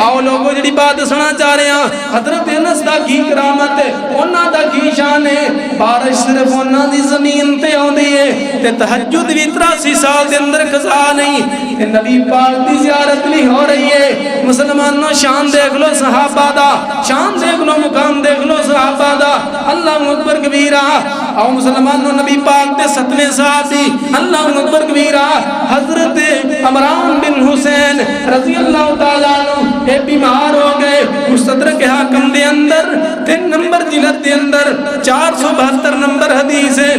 آؤ لوگوں جڑی بات سنا چاہ رہے ہیں حضرت انس دا کی کرامت ہے انہاں دا کی شان ہے بارش صرف انہاں دی زمین تے ہوندی ہے تے تہجد بھی 83 سال دے اندر قضا نہیں تے نبی پاک دی زیارت بھی ہو رہی ہے مسلمانوں شان دیکھ لو صحابہ دا شان دیکھ لو مقام دیکھ لو صحابہ دا اللہ اکبر کبیرہ آؤ مسلمانوں نبی پاک دے 7ویں صحابی اللہ اکبر کبیرہ حضرت عمران بن حسین رضی اللہ تعالیٰ عنہ اے بیمار ہو گئے مستدرک حاکم دے اندر 3 نمبر جلد دے اندر 472 نمبر حدیث ہے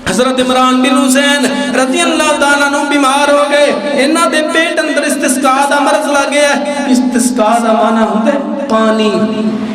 حضرت عمران بن حسین رضی اللہ تعالیٰ عنہ بیمار ہو گئے انہاں دے پیٹ اندر استسقاء دا مرض لگ گیا استسقاء دا معنی ہوندا ہے پانی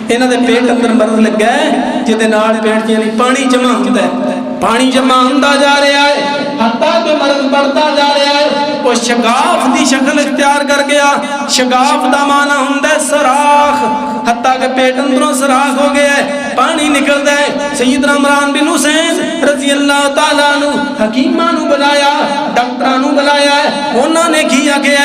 انہاں دے پیٹ اندر مرض لگ گیا ہے جدے نال پیٹ یعنی پانی جمع ہوندا ہے پانی جمع ہوندا جا رہا ہے حتیٰ کہ مرض بڑھتا جا رہا ہے وہ شگاف دی شکل اختیار کر گیا. شگاف دا معنی ہوندا ہے سوراخ, حتیٰ کہ پیٹ اندروں سوراخ ہو گیا ہے, پانی نکلدا ہے. سیدنا عمران بن حسین رضی اللہ تعالیٰ عنہ حکیماں نو بلایا, ڈاکٹراں نو بلایا ہے. انہاں نے کیا کہ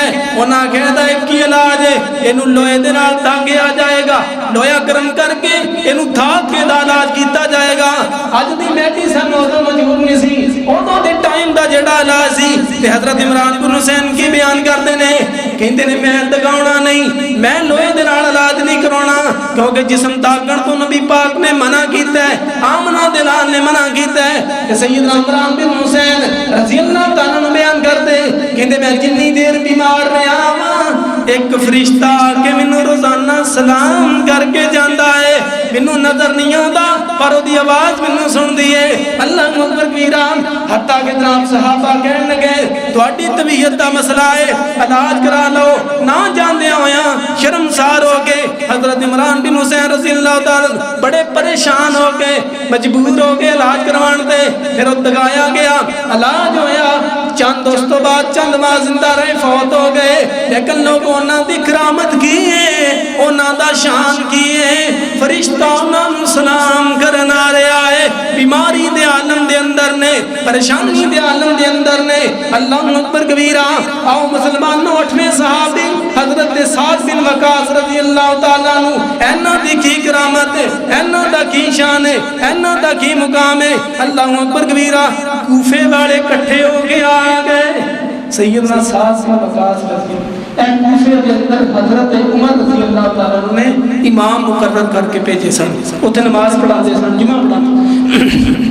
انہاں کہدا ایک ہی علاج ہے, اینو لوہے دے نال دھاگیا جائے گا, لوہا گرم کر کے اینو دھاگ کے دا علاج کیتا جائے گا. اج دی میڈیسن ادوں موجود نہیں سی, ادوں دے ٹائم دا جڑا علاج سی تے حضرت عمران بن حسین کی بیان کرتے نے, کہندے نے میں دگاونا نہیں, میں لوہے دے نال علاج نہیں کراونا, کیونکہ جسم داغن تو نبی پاک نے منع کیتا ہے, آمنہ دلال نے منع کیتا ہے. کہ سیدنا عمران بن حسین رضی اللہ تعالیٰ عنہ بیان کرتے, کہندے میں جتنی دیر بیمار رہا ہاں ایک فرشتہ آ کے مینوں روزانہ سلام کر کے جاندا ہے, مینوں نظر نہیں آندا پر اودی آواز مینوں سندی ہے. اللہ اکبر کبیرہ. حتیٰ کہ جناب صحابہ کہن لگے تہاڈی طبیعت دا مسئلہ ہے, علاج کرا لو. نہ جاندے ہویاں شرمسار ہو کے حضرت عمران بن حسین رضی اللہ تعالی بڑے پریشان ہو کے مجبور ہو کے علاج کروان تے پھر وہ دگایا گیا, علاج ہویا. چند اس تو بعد چند ماہ زندہ رہے, فوت ہو گئے, لیکن لوگ انہاں دی کرامت کی ہے, انہاں دا شان کی ہے. فرشتہ انہاں نوں سلام کرن آ رہا ہے, بیماری دے عالم دے اندر نے, پریشانی دے عالم دے اندر نے. اللہ اکبر کبیرہ. آؤ مسلمانوں, 8ویں صحابی حضرت سعد بن وقاص رضی اللہ تعالیٰ عنہ, اینا دی کی کرامت ہے, اینا دا کی شان ہے, اینا دا کی مقام ہے. اللہ اکبر کبیرہ. کوفے والے کٹھے ہو کے آ گئے. سیدنا سعد بن وقاص رضی اللہ کوفے کے اندر حضرت عمر رضی اللہ تعالیٰ عنہ نے امام مقرر کر کے بھیجے سن, اتنے نماز پڑھاتے سن, جمعہ پڑھاتے.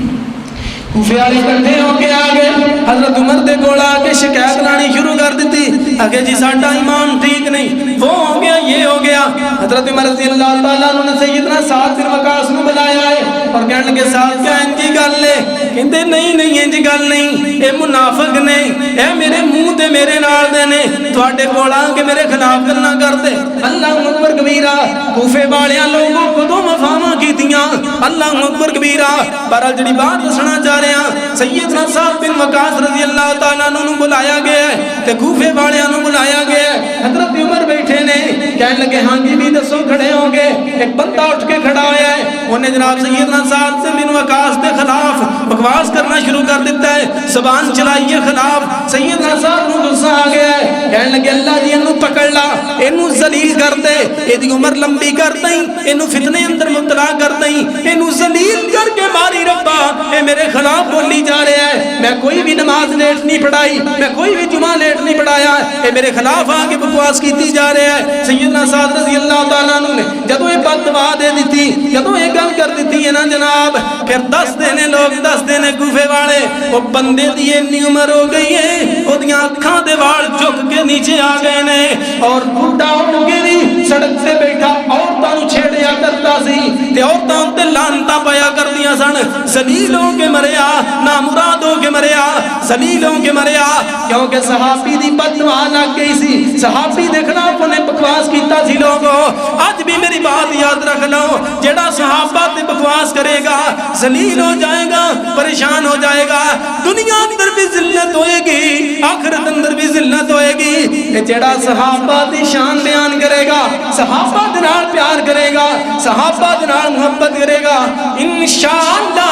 کوفے والے کٹھے ہو کے آ گئے, حضرت عمر دے کول آ کے شکایت لانی شروع کر دیتی, آگے جی ساڈا امام ٹھیک نہیں, وہ ہو گیا, یہ ہو گیا. حضرت عمر رضی اللہ تعالیٰ عنہ نے سیدنا سعد بن وقاص نو بلایا ہے اور کہنے لگے سعد کیا انجی گل ہے؟ کہندے نہیں نہیں انجی گل نہیں, اے منافق نے, اے میرے منہ تے میرے نال دے نے, تواڈے کول آ کے میرے خلاف گلاں کردے. اللہ اکبر کبیرہ. کوفے والیاں لوگوں کدوں وفاواں کیتیاں, اللہ اکبر کبیرہ. پر جڑی بات دسنا چاہ رہے ہیں, سیدنا سعد بن وقاص رضی اللہ تعالیٰ عنہ نو بلایا گیا ہے تے کوفے والیاں نو بلایا گیا ہے. حضرت عمر بیٹھے نے, کہنے لگے ہاں جی بھی دسو, کھڑے ہو گئے. ایک بندہ اٹھ کے کھڑا ہوا ہے, انہیں جناب سیدنا سعد بن وقاص کے خلاف بکواس کرنا شروع کر دیتا ہے, زبان چلائی ہے خلاف. سیدنا سعد نو غصہ آ گیا ہے, کہنے لگے اللہ جی اینو پکڑ لا, اینو ذلیل کر دے, ایدی عمر لمبی کر دیں, اینو فتنے اندر مبتلا کر دیں, اینو ذلیل کر کے ماری ربا, اے میرے خلاف بولی جا رہے ہیں. میں کوئی بھی نماز لیٹ نہیں پڑھائی, میں کوئی بھی جمعہ لیٹ نہیں پڑھایا, اے میرے خلاف آ کے بکواس کیتی جا رہے ہیں. سیدنا سعد رضی اللہ تعالیٰ عنہ نے جدوں یہ بد دعا دے دیتی, جدوں یہ گل کر دیتی ہے نا جناب, پھر دس دینے لوگ, دس دینے کوفے والے, وہ بندے دی اتنی عمر ہو گئی ہے, اودیاں اکھاں دے وال جھک کے نیچے آ گئے نے, اور بڈھا ہو کے بھی سڑک سے بیٹھا عورتاں نوں چھیڑیا کرتا سی تے عورتاں تے لعنتاں پایا کردیاں سن. ذلیل ہو کے مریا, نامراد ہو کے مریا, ذلیل ہو کے مریا, کیونکہ صحابی دی بد دعا لگ گئی سی. صحابی دے خلاف انہیں بکواس کیتا سی. لوگوں آج بھی میری بات یاد رکھ لو, جڑا صحابہ تے بکواس کرے گا ذلیل ہو جائے گا, پریشان ہو جائے گا. دنیا اندر بھی ذلت ہوئے گی, آخرت اندر بھی ذلت ہوئے گی. جڑا صحابہ دی شان بیان کرے گا, صحابہ دے نال پیار کرے گا, صحابہ دے نال محبت کرے گا, انشاءاللہ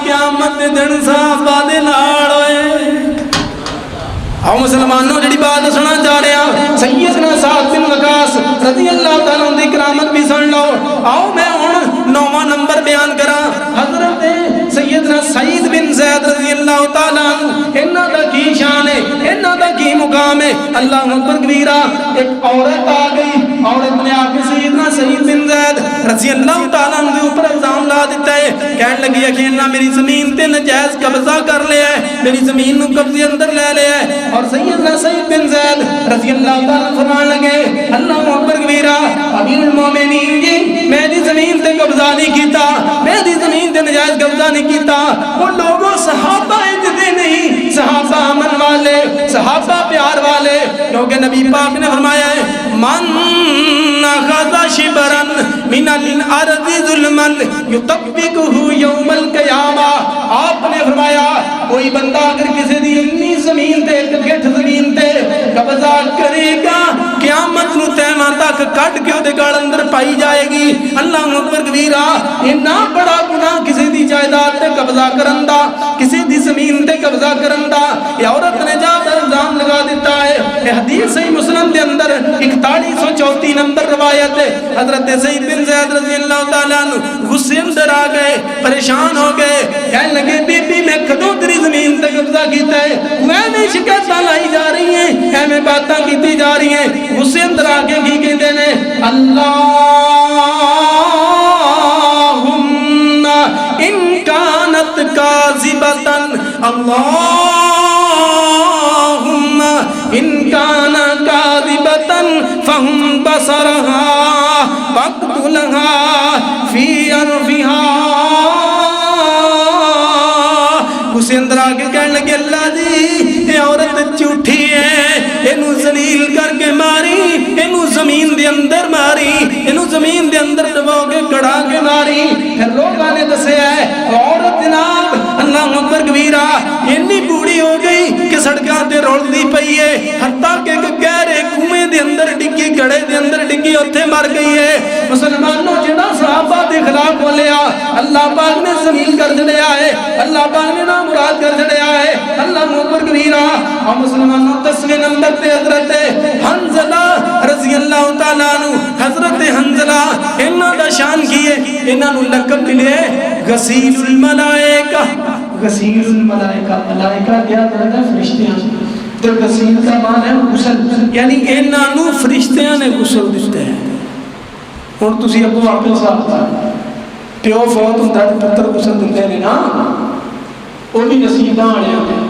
قیامت دن صحابہ دے نال ہوئے. آؤ مسلمانوں, جڑی بات سنا چاہ رہے ہیں, سیدنا سعد بن وقاص رضی اللہ تعالیٰ عنہ دی کرامت بھی سن لو. آؤ میں ہن 9واں نمبر بیان کراں, حضرت سیدنا سعید بن زید رضی اللہ تعالیٰ عنہ, انہاں دا کی شان ہے, انہاں دا کی مقام ہے. اللہ اکبر کبیرہ. ایک عورت آ گئی, عورت نے آ کے سیدنا سعید بن زید رضی اللہ تعالیٰ عنہ کے اوپر الزام لا دیتا ہے, کہنے لگی ہے کہ انہاں میری زمین تے نجائز قبضہ کر لیا ہے, میری زمین نو قبضے اندر لے لیا ہے. اور سیدنا سعید بن زید رضی اللہ تعالیٰ فرمان لگے, اللہ اکبر کبیرہ, امیر المومنین جی میں دی زمین تے قبضہ نہیں کیتا, میں دی زمین تے نجائز قبضہ نہیں کیتا. وہ لوگوں صحابہ اجدے نہیں, صحابہ امن والے, صحابہ پیار والے, کیونکہ نبی پاک نے فرمایا ہے من اخذ شبرا من الارض ظلما یطبقہ یوم القیامہ. آپ نے فرمایا کوئی بندہ اگر کسی دی اتنی زمین تے, گٹھ زمین تے اللہ کرے گا قیامت نو تیمہ تک کٹ کے دے گال اندر پائی جائے گی. اللہ اکبر کبیرہ. اتنا بڑا گناہ کسی دی جائیداد تے قبضہ کرندا, کسی دی زمین تے قبضہ کرندا, یہ عورت نے جا کر الزام لگا دیتا ہے. یہ حدیث صحیح مسلم دے اندر 4134 نمبر روایت ہے. حضرت سعید بن زید رضی اللہ تعالیٰ عنہ غصے اندر آ گئے, پریشان ہو گئے, کہنے لگے بی بی میں کدوں تیری زمین تے قبضہ کیتا ہے, میں شکایتاں لائی جا رہی ہیں, ایویں باتاں کیتی جا رہی ہیں. غصے اندر آ کے کی کہندے نے اللہم ان کانت کاذبتن, اللہم ان کان کاذبتن فہم بصرہا فاقتلہا فی عرفہا. اسے اندر آگے کہنے لگے اللہ جی یہ عورت جھوٹی ہے, اینو ذلیل کر کے ماری, اینو زمین دے اندر ماری, اینو زمین دے اندر دبا کے کڑا کے ماری. پھر لوگوں نے دسے ہے عورت جناب اللہ اکبر کبیرہ اتنی بوڑھی ہو گئی کہ سڑکاں تے رولدی پئی ہے, حتیٰ کہ گہرے کنویں دے اندر ڈگی, گڑھے دے اندر ڈگی, اوتھے مر گئی ہے. مسلمانوں جڑا صحابہ دے خلاف بولیا اللہ پاک نے ذلیل کر چھڑیا ہے, اللہ پاک نے نامراد کر چھڑیا ہے. اللہ اکبر کبیرہ. اور مسلمانوں 10ویں نمبر تے حضرت حنزلہ رضی اللہ تعالیٰ عنہ, حضرت حنزلہ انہاں دا شان کی ہے, انہاں نو لقب ملے غسیل الملائکہ. غسیل الملائکہ, ملائکہ کیا کرتا ہے فرشتیاں, تو غسیل کا معنی ہے غسل, یعنی انہاں نو فرشتیاں نے غسل دیتے ہیں. ہن تسی ابو عاقل صاحب پیو فوت ہوندا تے پتر غسل دیندے نے نا, وہ بھی نصیباں والے ہیں.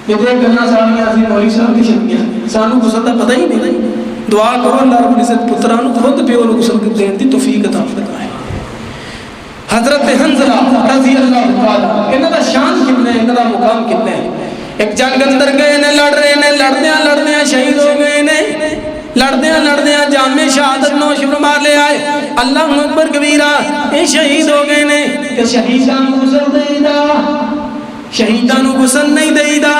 یہ گلاں ساریاں اسی مولوی صاحب دی چھڑیاں, سانو غسل دا پتہ ہی نہیں. دعا کرو اللہ رب العزت پتراں نو خود پیو نو غسل دین دی توفیق عطا فرمائے. حضرت حنزلہ رضی اللہ تعالی انہاں دا شان کتنا ہے, انہاں دا مقام کتنا ہے. ایک جنگ اندر گئے نے, لڑ رہے نے, لڑدیاں شہید ہو گئے نے, لڑدیاں جامِ شہادت نوش فرما لے آئے. اللہ اکبر کبیرہ. یہ شہید ہو گئے نے کہ شہیدان غسل دے دا, شہیدان غسل نہیں دے دا,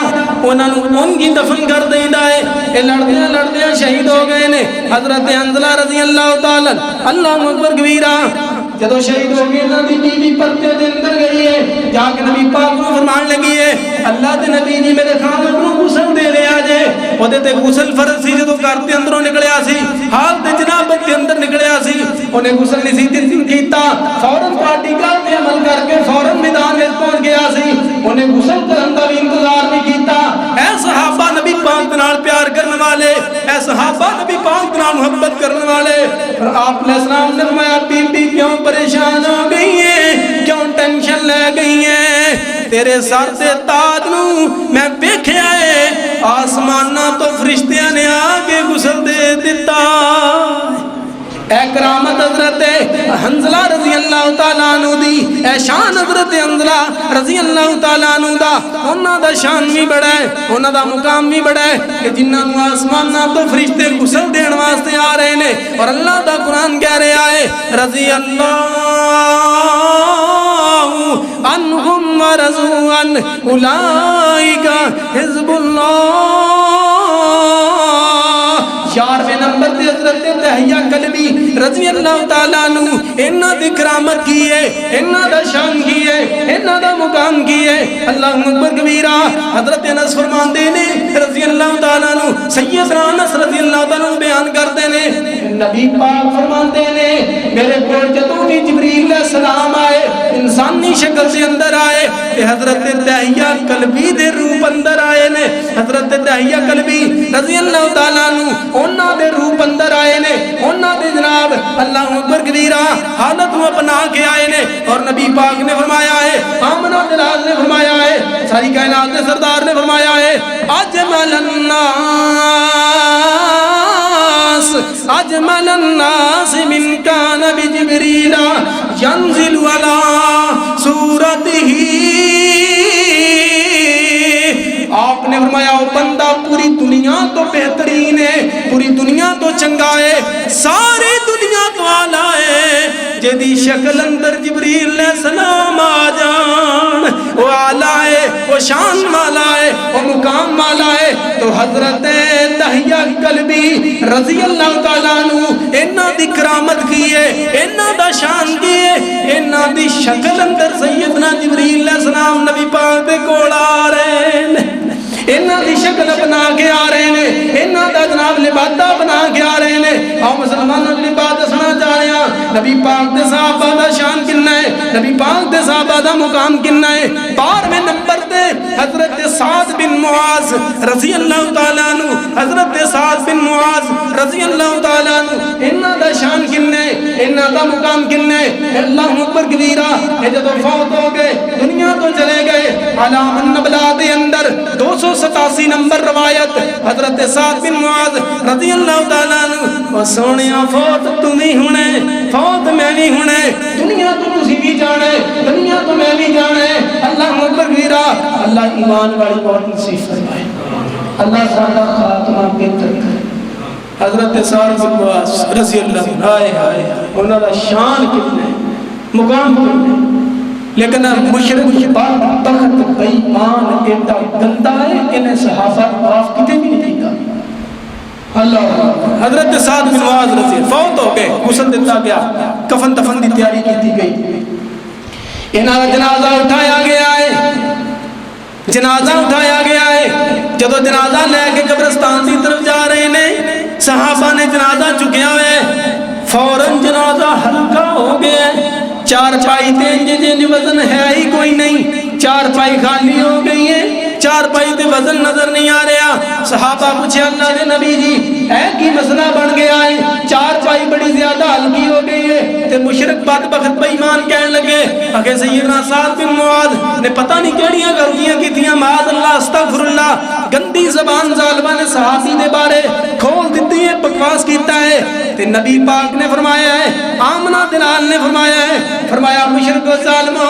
انہاں نو ان کی دفن کر دے دا ہے. یہ لڑدیاں شہید ہو گئے نے. حضرت حنزلہ رضی اللہ تعالی اللہ اکبر کبیرہ جدو شہید ہو گئے نبی بیوی پرتے دے اندر گئی ہے, جا کے نبی پاک کو فرمان لگی ہے اللہ دے نبی جی میرے خامد کو غسل دے لیا جے. وہ دے تے غسل فرض سی جدو گھر تے اندروں نکلیا سی, حال تے جنابت کے اندر نکلیا سی, انہیں غسل نہیں سی دن کیتا, فوراً پارٹی کا تے عمل کر کے فوراً میدان میں پہنچ گیا سی, انہیں غسل کرن دا بھی انتظار نہیں کیتا. اے صحابہ نبی پاک نال پیار کرنے والے, اے صحابہ نبی پاک نال محبت کرنے والے, اور آپ علیہ السلام نے فرمایا بی بی کیوں پریشان ہو گئی ہیں, کیوں ٹینشن لے گئی ہیں, تیرے سر تے تاج نو میں دیکھیا ہے آسماناں تو فرشتیاں نے آگے غسل دے دیتا. اے کرامت حضرت حنزلہ رضی اللہ تعالیٰ عنہ دی, اے شان حضرت حنزلہ رضی اللہ تعالیٰ عنہ دا. انہاں دا شان بھی بڑا ہے, انہاں دا مقام بھی بڑا ہے کہ جنہاں نو آسماناں تو فرشتے غسل دین واسطے آ رہے نے, اور اللہ دا قرآن کہہ رہا ہے رضی اللہ عنہم ورضوا عنہ اولئک حزب اللہ. 4ویں نمبر تے حضرت دہیہ کلبی رضی اللہ تعالیٰ عنہ انہاں دی کرامت کی ہے, انہاں دا شان کی ہے, انہاں دا مقام کی ہے. اللہ اکبر کبیرہ. حضرت انس فرماندے نے رضی اللہ تعالیٰ عنہ, سیدنا انس رضی اللہ تعالیٰ عنہ بیان کرتے نے نبی پاک فرماندے نے میرے کول جدوں بھی جبریل علیہ السلام آئے انسانی شکل سے اندر آئے کہ حضرت دہیہ کلبی دے روپ اندر آئے نے. حضرت دہیہ کلبی رضی اللہ تعالیٰ عنہ انہاں دے روپ اندر آئے نے, انہاں دے جناب اللہ اکبر کبیرہ حالت میں اپنا کے آئے نے. اور نبی پاک نے فرمایا ہے, آمنہ دلال نے فرمایا ہے, ساری کائنات کے سردار نے فرمایا ہے اجمل الناس من کان بجبریل ینزل علی صورتہ. آپ نے فرمایا وہ بندہ پوری دنیا تو بہترین ہے, پوری دنیا تو چنگا ہے, ساری دنیا تو آلہ ہے, جدی شکل اندر جبریل علیہ السلام آ جان وہ آلہ ہے, وہ شان مالا ہے, وہ مقام مالا ہے. تو حضرت یحییٰ کلبی رضی اللہ تعالیٰ عنہ انہاں دی کرامت کی ہے، انہاں دا شان کی ہے، انہاں دی شکل اندر سیدنا جبریل علیہ السلام نبی پاک دے کول آ رہے ہیں، انہاں دی شکل بنا کے آ رہے ہیں، انہاں دا جناب لبادہ بنا کے آ رہے ہیں۔ اور مسلمانوں کی بات دسنا چاہ رہے ہیں، نبی پاک دے صحابہ دا شان کنا ہے، نبی پاک دے صحابہ دا مقام کنا ہے۔ 12ویں نمبر تے حضرت سعد بن معاذ رضی اللہ تعالیٰ عنہ، حضرت سعد بن معاذ رضی اللہ تعالیٰ عنہ انہاں دا شان کنا ہے، انہاں دا مقام کنا ہے۔ اللہ اکبر کبیرہ، یہ جدو فوت ہو گئے دنیا تو چلے گئے، علام النبلہ دے اندر 287 نمبر روایت حضرت سعد بن معاذ رضی اللہ تعالیٰ عنہ، وہ سونیاں فوت تمہیں ہونے، فوت میں بھی ہونے، دنیا تو تسی بھی جانے، دنیا تو میں بھی جانے۔ اللہ اکبر کبیرہ، اللہ ایمان والی بہت نصیب فرمائے، اللہ سادہ خاتمہ بہتر کرے۔ حضرت سعد بن معاذ رضی اللہ عنہ انہوں نے شان کتنے مقام کتنے، لیکن مشرک بدبخت بےمان ایڈا گندا ہے، انہیں صحابہ معاف کتے بھی نہیں کیتا۔ اللہ حضرت سعد بن معاذ رضی اللہ فوت ہو گئے، غسل دیتا گیا، کفن دفن دی تیاری کی گئی، انہاں جنازہ اٹھایا گیا ہے، جنازہ اٹھایا گیا ہے۔ جدو جنازہ لے کے قبرستان کی طرف جا رہے ہیں، صحابہ نے جنازہ چکیا ہوئے، فوراً جنازہ ہلکا ہو گیا ہے، چار پائی تین وزن ہے ہی کوئی نہیں، چار پائی خالی ہو گئی ہے، چار پائی تے وزن نظر نہیں آ رہا۔ صحابہ پوچھے اللہ دے نبی جی اے کی مسئلہ بن گیا ہے، چار پائی بڑی زیادہ ہلکی ہو گئی ہے، تے مشرک بدبخت بے ایمان کہنے لگے اگے سیدنا سعد بن معاذ نے پتہ نہیں کیڑیاں غلطیاں کیتیاں، معاذ اللہ استغفر اللہ، گندی زبان ظالمہ نے صحابی دے بارے کھول دیتی ہے، بکواس کیتا ہے۔ تے نبی پاک نے فرمایا ہے، آمنہ دلال نے فرمایا ہے، فرمایا مشرک و ظالمہ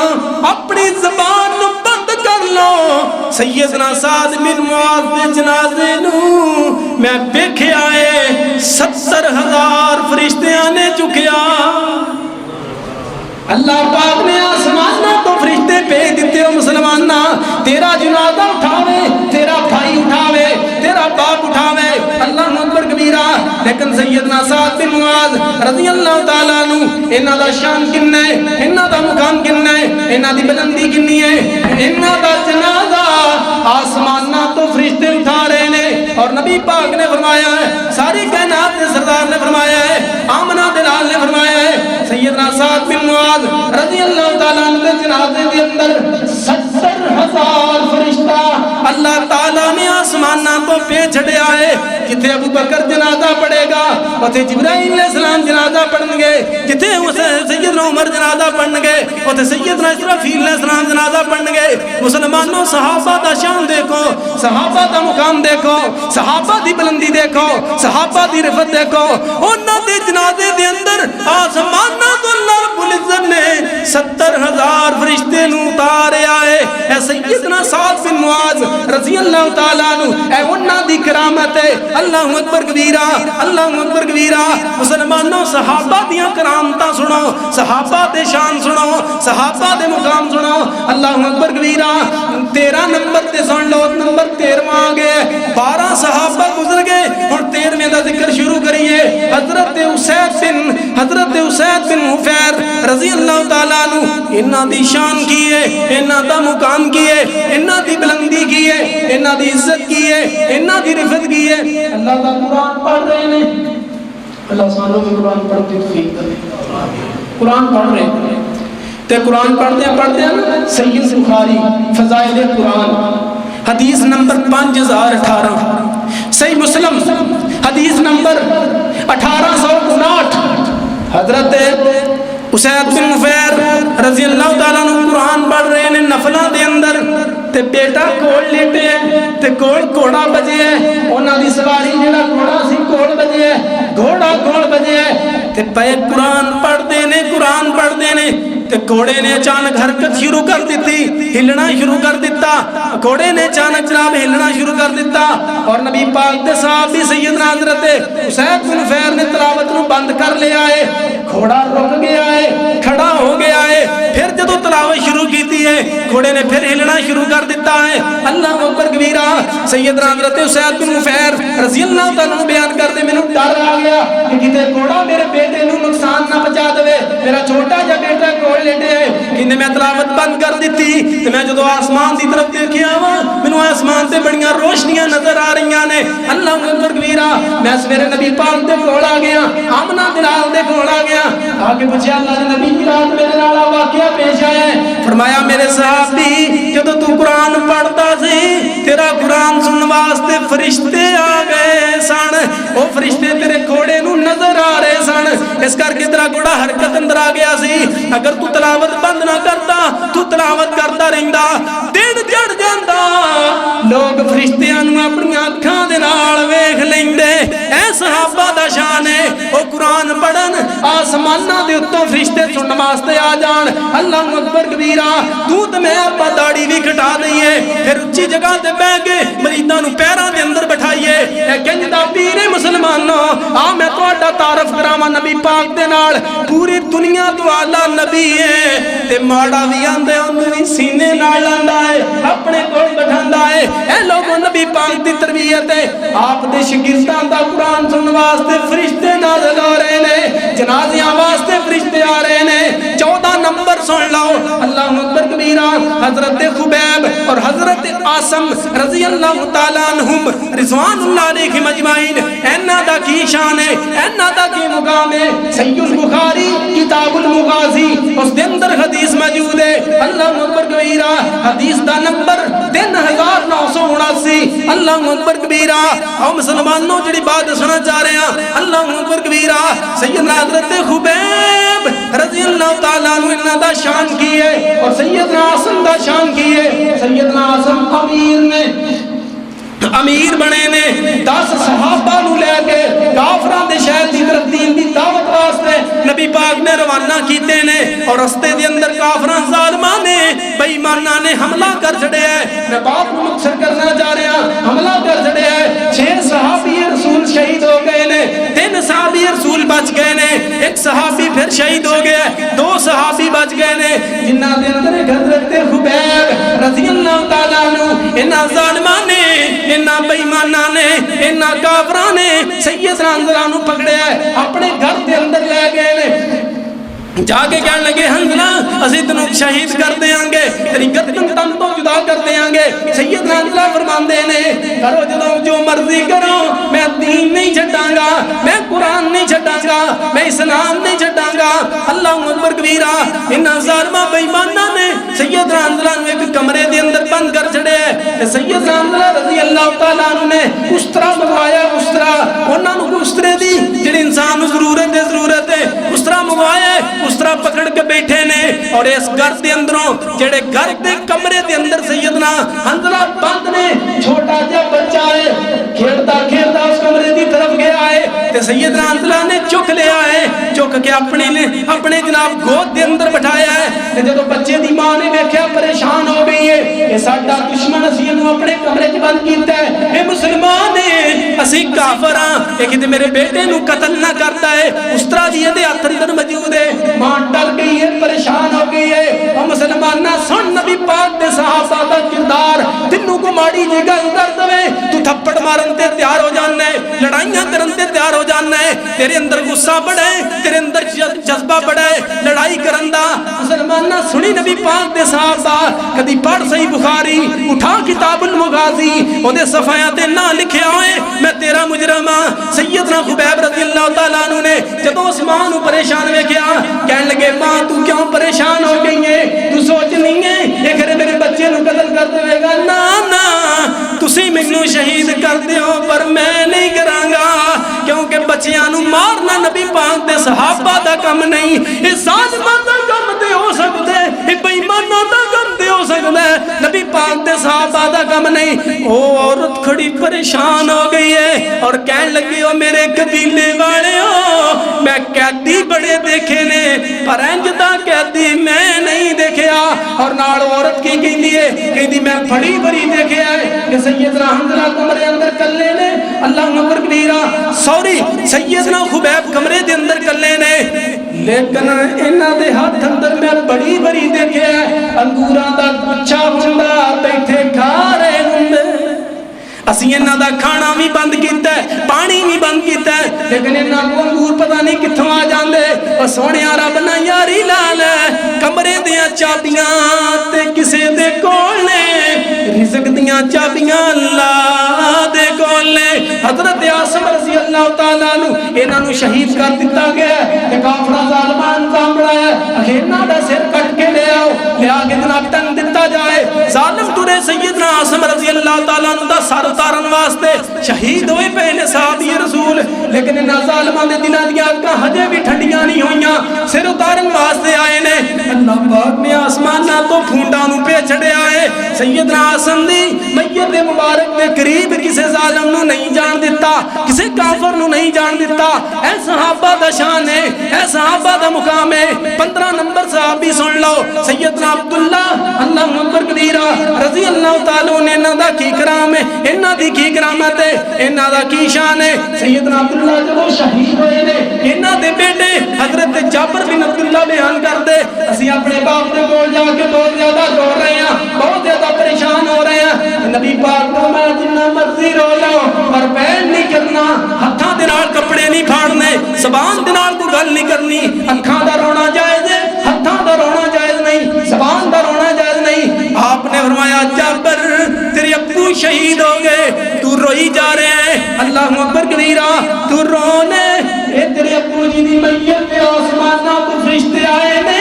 اپنی زبان نو بند کر لو، سیدنا سعد بن معاذ دے جنازے نو میں دیکھیا ہے 70,000 فرشتیاں نے چکیا۔ اللہ پاک نے آسمانہ تو فرشتے بھیج دیتے ہو مسلمانہ، تیرا جنازہ اٹھاوے، تیرا بھائی اٹھاوے، تیرا باپ اٹھاوے، اللہ اکبر کبیرہ۔ لیکن سیدنا سعد بن معاذ رضی اللہ تعالیٰ عنہ انہاں دا شان کنا ہے، انہاں دا مقام کنا ہے، انہاں دی بلندی کنی ہے، انہاں دا جنازہ آسمانہ تو فرشتے اٹھا رہے ہیں، اور نبی پاک نے فرمایا ہے، ساری کائنات کے سردار نے فرمایا ہے، آمنہ دلال نے فرمایا ہے، سیدنا سعد بن معاذ رضی اللہ تعالیٰ عنہ کے جنازے کے اندر 70,000 فرشتہ اللہ تعالیٰ نے آسمانہ تو پیچھ چھڑیا ہے۔ جتے ابو بکر جنازہ پڑھے گا وتے جبرائیل علیہ السلام جنازہ پڑھن گے، جتے سیدنا عمر جنازہ پڑھن گے وتے سیدنا اسرافیل علیہ السلام جنازہ پڑھن گے۔ مسلمانوں صحابہ دا شان دیکھو، صحابہ دا مقام دیکھو، صحابہ دی بلندی دیکھو، صحابہ دی رفت دیکھو، انہاں دے جنازے دے اندر آسمانہ تو اللہ رب العزت نے 70,000 فرشتے نو اتاریا ہے۔ اے سیدنا سعد بن معاذ رضی اللہ تعالیٰ عنہ اے انہاں دی کرامت ہے۔ اللہ اکبر کبیرہ، اللہ اکبر کبیرہ۔ مسلمانوں صحابہ دیاں کرامتاں سنو، صحابہ دے شان سنو، صحابہ دے مقام سنو۔ اللہ اکبر کبیرہ۔ 13 نمبر تے سن لو، نمبر 13واں آ گئے، 12 صحابہ گزر گئے، اور 13ویں دا ذکر شروع کریے۔ حضرت اسید بن حفیر رضی اللہ تعالیٰ عنہ انہاں دی شان کی ہے، انہاں دا مقام کی ہے، انہاں دی بلندی کی ہے، انہاں دی عزت کی ہے، انہاں دی رفت کی ہے۔ اللہ دا قرآن پڑھ رہے ہیں، اللہ سانوں میں قرآن پڑھتے توفیق دے، قرآن پڑھ رہے ہیں تے قرآن پڑھتے ہیں سید بخاری فضائل قرآن حدیث نمبر 5018، صحیح مسلم حدیث نمبر 1859، حضرت اسید بن حفیر رضی اللہ تعالیٰ عنہ قرآن پڑھ رہے ہیں نفلہ دے اندر، تے بیٹا کوڑ لیٹے ہیں تے کوڑ گھوڑا بجے ہے، انہاں دی سواری جڑا گھوڑا سی کوڑ بجے ہے، گھوڑا کوڑ بجے ہے، تے پے قرآن پڑھ دینے، قرآن پڑھ دینے، تے گھوڑے نے اچانک حرکت شروع کر دیتی، ہلنا شروع کر دیتا، گھوڑے نے اچانک جناب ہلنا شروع کر دیتا، اور نبی پاک دے صحابی سیدنا حضرت اسید بن حفیر نے تلاوت نو بند کر لیا ہے، گھوڑا رک گیا ہے، کھڑا ہو گیا ہے، پھر جدو تلاوت شروع کی کیتی ہے گھوڑے نے پھر ہلنا شروع کر دیتا ہے اللہ اکبر کبیرہ سیدنا حضرت اسید بن حفیر رضی اللہ تعالیٰ عنہ بیان کرتے میں ڈر آ گیا کہ کتے گھوڑا میرے بیٹے نو نقصان نہ پہنچا دے میرا چھوٹا جا بیٹا کول لیٹے ہے کہ میں تلاوت بند کر دیتی تو میں جدو آسمان دی طرف دیکھیا وا مینوں آسمان تے بڑیاں روشنیاں نظر آ رہیاں نے اللہ اکبر کبیرہ میں سویرے نبی پاک دے کول آ گیا آمنہ دلال دے کول آ گیا آ کے پوچھا اللہ دے نبی کی رات میرے نال واقعہ پیش آیا ہے فرمایا میرے صحابی جدو تو قرآن پڑھتا سی تیرا قرآن سنن واسطے فرشتے آ گئے سن وہ فرشتے تیرے گھوڑے نو نظر آ رہے سن اس کر کے تیرا گھوڑا حرکت اندر آ گیا سی اگر تو تلاوت بند نہ کرتا تو تلاوت کرتا رہندا دن چڑھ جاندا لوگ فرشتیاں نو اپنی اکھاں دے نال ویکھ لیندے اے صحابہ دا شان ہے او قرآن پڑھن آسماناں دے اوتوں فرشتے سنن واسطے آ جان اللہ اکبر کبیرہ تو تے میں اپا داڑھی بھی کٹا دئیے پھر اچھی جگہ تے بیٹھ کے مریداں نو پیراں دے اندر بٹھائیے اے کنجدا پیر مسلمانوں آ میں تہاڈا تعارف کراواں نبی پاک دے نال پوری دنیا تو اعلی نبی ہے تے ماڑا وی آندے اونوں وی سینے نال لاندا ہے اپنے کول بٹھاندا ہے اے لوگوں نبی پاک دی تربیت ہے آپ دے شاگرداں دا قرآن سنن واسطے فرشتے نازل ہو رہے نے جنازیاں واسطے فرشتے آ رہے نے 14 نمبر سن لو اللہ اکبر کبیرہ حضرت خبیب اور حضرت عاصم رضی اللہ تعالیٰ عنہم رضوان اللہ علیہ مجمعین اینا دا کی شان ہے اینا دا کی مقام ہے صحیح البخاری کتاب المغازی اس دے اندر حدیث موجود ہے اللہ اکبر کبیرہ حدیث دا نمبر 3979 اللہ اکبر کبیرہ او مسلمانوں جڑی بات سنا چاہ رہے ہیں اللہ اکبر کبیرہ سیدنا حضرت خبیب رضی اللہ تعالیٰ عنہ انہاں دا شان کی ہے اور سیدنا عاصم دا شان کی ہے سیدنا عاصم امیر بنے نے 10 صحابہ نو لے کے کافراں دے شہر دی طرف دین دی دعوت واسطے نبی پاک نے روانہ کیتے نے اور رستے دے اندر کافراں ظالماں نے بے ایماناں نے حملہ کر چھڑیا ہے میں بات نو مقصر کرنا چاہ رہا حملہ کر چھڑیا ہے 6 صحابی رسول شہید ہو گئے نے 3 صحابی رسول بچ گئے نے 1 صحابی پھر شہید ہو گیا 2 صحابی بچ گئے نے جنہاں دے اندر حضرت خبیب رضی اللہ تعالیٰ عنہ انہاں ظالماں نے انہاں بے ایماناں نے انہاں کافراں نے سیدنا حنظلہ نو پکڑیا ہے اپنے گھر دے اندر لے گئے نے جا کے کہنے لگے حنظلہ اسی تنوں شہید کر دیاں گے تیری گردن تن تو جدا کر دیاں گے سیدنا حنظلہ فرماندے نے کرو جدوں جو مرضی کرو میں دین نہیں چھڈاں گا میں قرآن نہیں چھڈاں گا میں اسلام نہیں چھڈاں گا اللہ اکبر کبیرہ انہاں ظالماں بے ایماناں نے سیدنا حنظلہ نو ایک کمرے دے اندر بند کر چھڑیا ہے تے سیدنا حنظلہ رضی اللہ تعالیٰ عنہ نے اسطرا منگوایا اسطرا انہاں نو اسطرے دی جڑی انسان نو ضرورت ہے اسطرا منگوایا اسطرا پکڑ کے بیٹھے نے اور اس گھر دے اندروں جڑے گھر دے کمرے دے اندر سیدنا حنظلہ بند نے چھوٹا جا بچہ ہے کھیلتا کھیلتا اس کمرے دی طرف گیا ہے تے سیدنا حنظلہ نے چک لیا ہے چک کے اپنے جناب گود دے اندر بٹھایا ہے تے جدوں بچے دی ماں نے دیکھا پریشان ہو گئی ہے یہ ساڈا دشمن اسی نو اپنے کمرے وچ بند کیتا ہے اے مسلمان ہے اسی کافر ہاں اے کتے میرے بیٹے نو قتل نہ کرتا ہے اس طرح دی دے ہتھ اندر موجود ہے ماں ڈر گئی ہے پریشان ہو گئی ہے اور مسلمانہ سن نبی پاک دے صحابہ دا کردار تینوں کو ماڑی جی گل کر دے تو تھپڑ مارن تے تیار ہو جانا ہے لڑائیاں کرن تے تیار ہو جانا ہے تیرے اندر غصہ بڑا ہے تیرے اندر جذبہ بڑا ہے لڑائی کرن دا مسلمانہ سنی نبی پاک دے صحابہ کدی پڑھ صحیح بخاری اٹھا کتاب المغازی او دے صفحیاں تے نہ لکھیا ہوئے میں تیرا مجرم ہاں سیدنا خبیب رضی اللہ تعالیٰ عنہ نے جدوں اس ماں نو پریشان ویکھیا کہنے لگے ماں تو کیوں پریشان ہو گئی ہے تو سوچ نہیں ہے یہ گھر میرے بچے نو قتل کر دے گا نا نا تسی مینوں شہید کر دیو پر میں نہیں کراں گا کیونکہ بچیاں نو مارنا نبی پاک دے صحابہ دا کم نہیں یہ ظالماں دا کم تے ہو سکدا ہے یہ بے ایماناں دا کم تے ہو سکدا ہے نبی پاک دے صحابہ دا کم نہیں او عورت کھڑی پریشان ہو گئی ہے اور کہنے لگی او میرے قبیلے والے ہو میں قیدی بڑے دیکھے نے پر انج دا قیدی میں نہیں دیکھیا اور نال عورت کی کہندی ہے کہندی میں بڑی بڑی دیکھیا ہے کہ سیدنا حنظلہ کمرے اندر کلے نے اللہ اکبر کبیرہ سوری سیدنا خبیب کمرے دے اندر کلے نے لیکن انہاں دے ہاتھ اندر میں بڑی بڑی دیکھے انگوراں دا گچھا ہوندا بیٹھے کھا رہے ہوندے اسی انہاں دا کھانا بھی بند کیتا ہے پانی بھی بند کیتا ہے لیکن انہاں کو انگور پتہ نہیں کتھوں آ جاندے او سونیا رب نہ یاری لا لے کمرے دیاں چابیاں تے کسے دے کول نے رزق دیاں چابیاں اللہ دے کول نے حضرت آسم رضی اللہ تعالیٰ عنہ انہاں نو شہید کر دتا گیا تے کافراں ظالماں انجام بنایا انہاں دا سر کٹ کے لے آؤ لیا کے جناب تن دتا جائے ظالم ترے سیدنا آسم رضی اللہ تعالیٰ عنہ دا سر اتارن واسطے شہید ہوئے پہلے صحابی رسول لیکن انہاں ظالماں دے دلاں دیاں اکھاں ہجے بھی ٹھنڈیاں نہیں ہوئیاں سر اتارن واسطے آئے نے اللہ پاک نے آسماناں تو پھونڈاں نو پہ چڑھے آئے سیدنا آسم دی میت مبارک دے قریب کسے ظالم نو نہیں جان دیتا کسے کافر نو نہیں جان دیتا اے صحابہ دا شان ہے اے صحابہ دا مقام ہے 15 نمبر صحابی سن لو سیدنا عبداللہ اللہ اکبر کبیرہ رضی اللہ تعالیٰ نے انہاں دا کی کرام ہے انہاں دی کی کرامت ہے انہاں دا کی شان ہے سیدنا عبداللہ جب شہید ہوئے نے انہاں دے بیٹے حضرت جابر بن عبداللہ بیان کر دے اسی اپنے باپ دے کول جا کے بہت زیادہ رو رہے ہیں بہت زیادہ پریشان ہو رہے ہیں نبی پاک کو میں جنہ مرضی رو لو پر پین نہیں کرنا ہتھاں دے نال کپڑے نہیں پھاڑنے زبان دے نال کوئی گل نہیں کرنی اکھاں دا رونا جائز ہے ہتھاں دا رونا جائز نہیں زبان دا رونا جائز نہیں آپ نے فرمایا جابر تیرے ابو شہید ہو گئے تو روئی جا رہے ہیں اللہ اکبر کبیرہ تو رونے اے تیرے ابو جی دی میت پہ آسماناں تو فرشتے آئے نے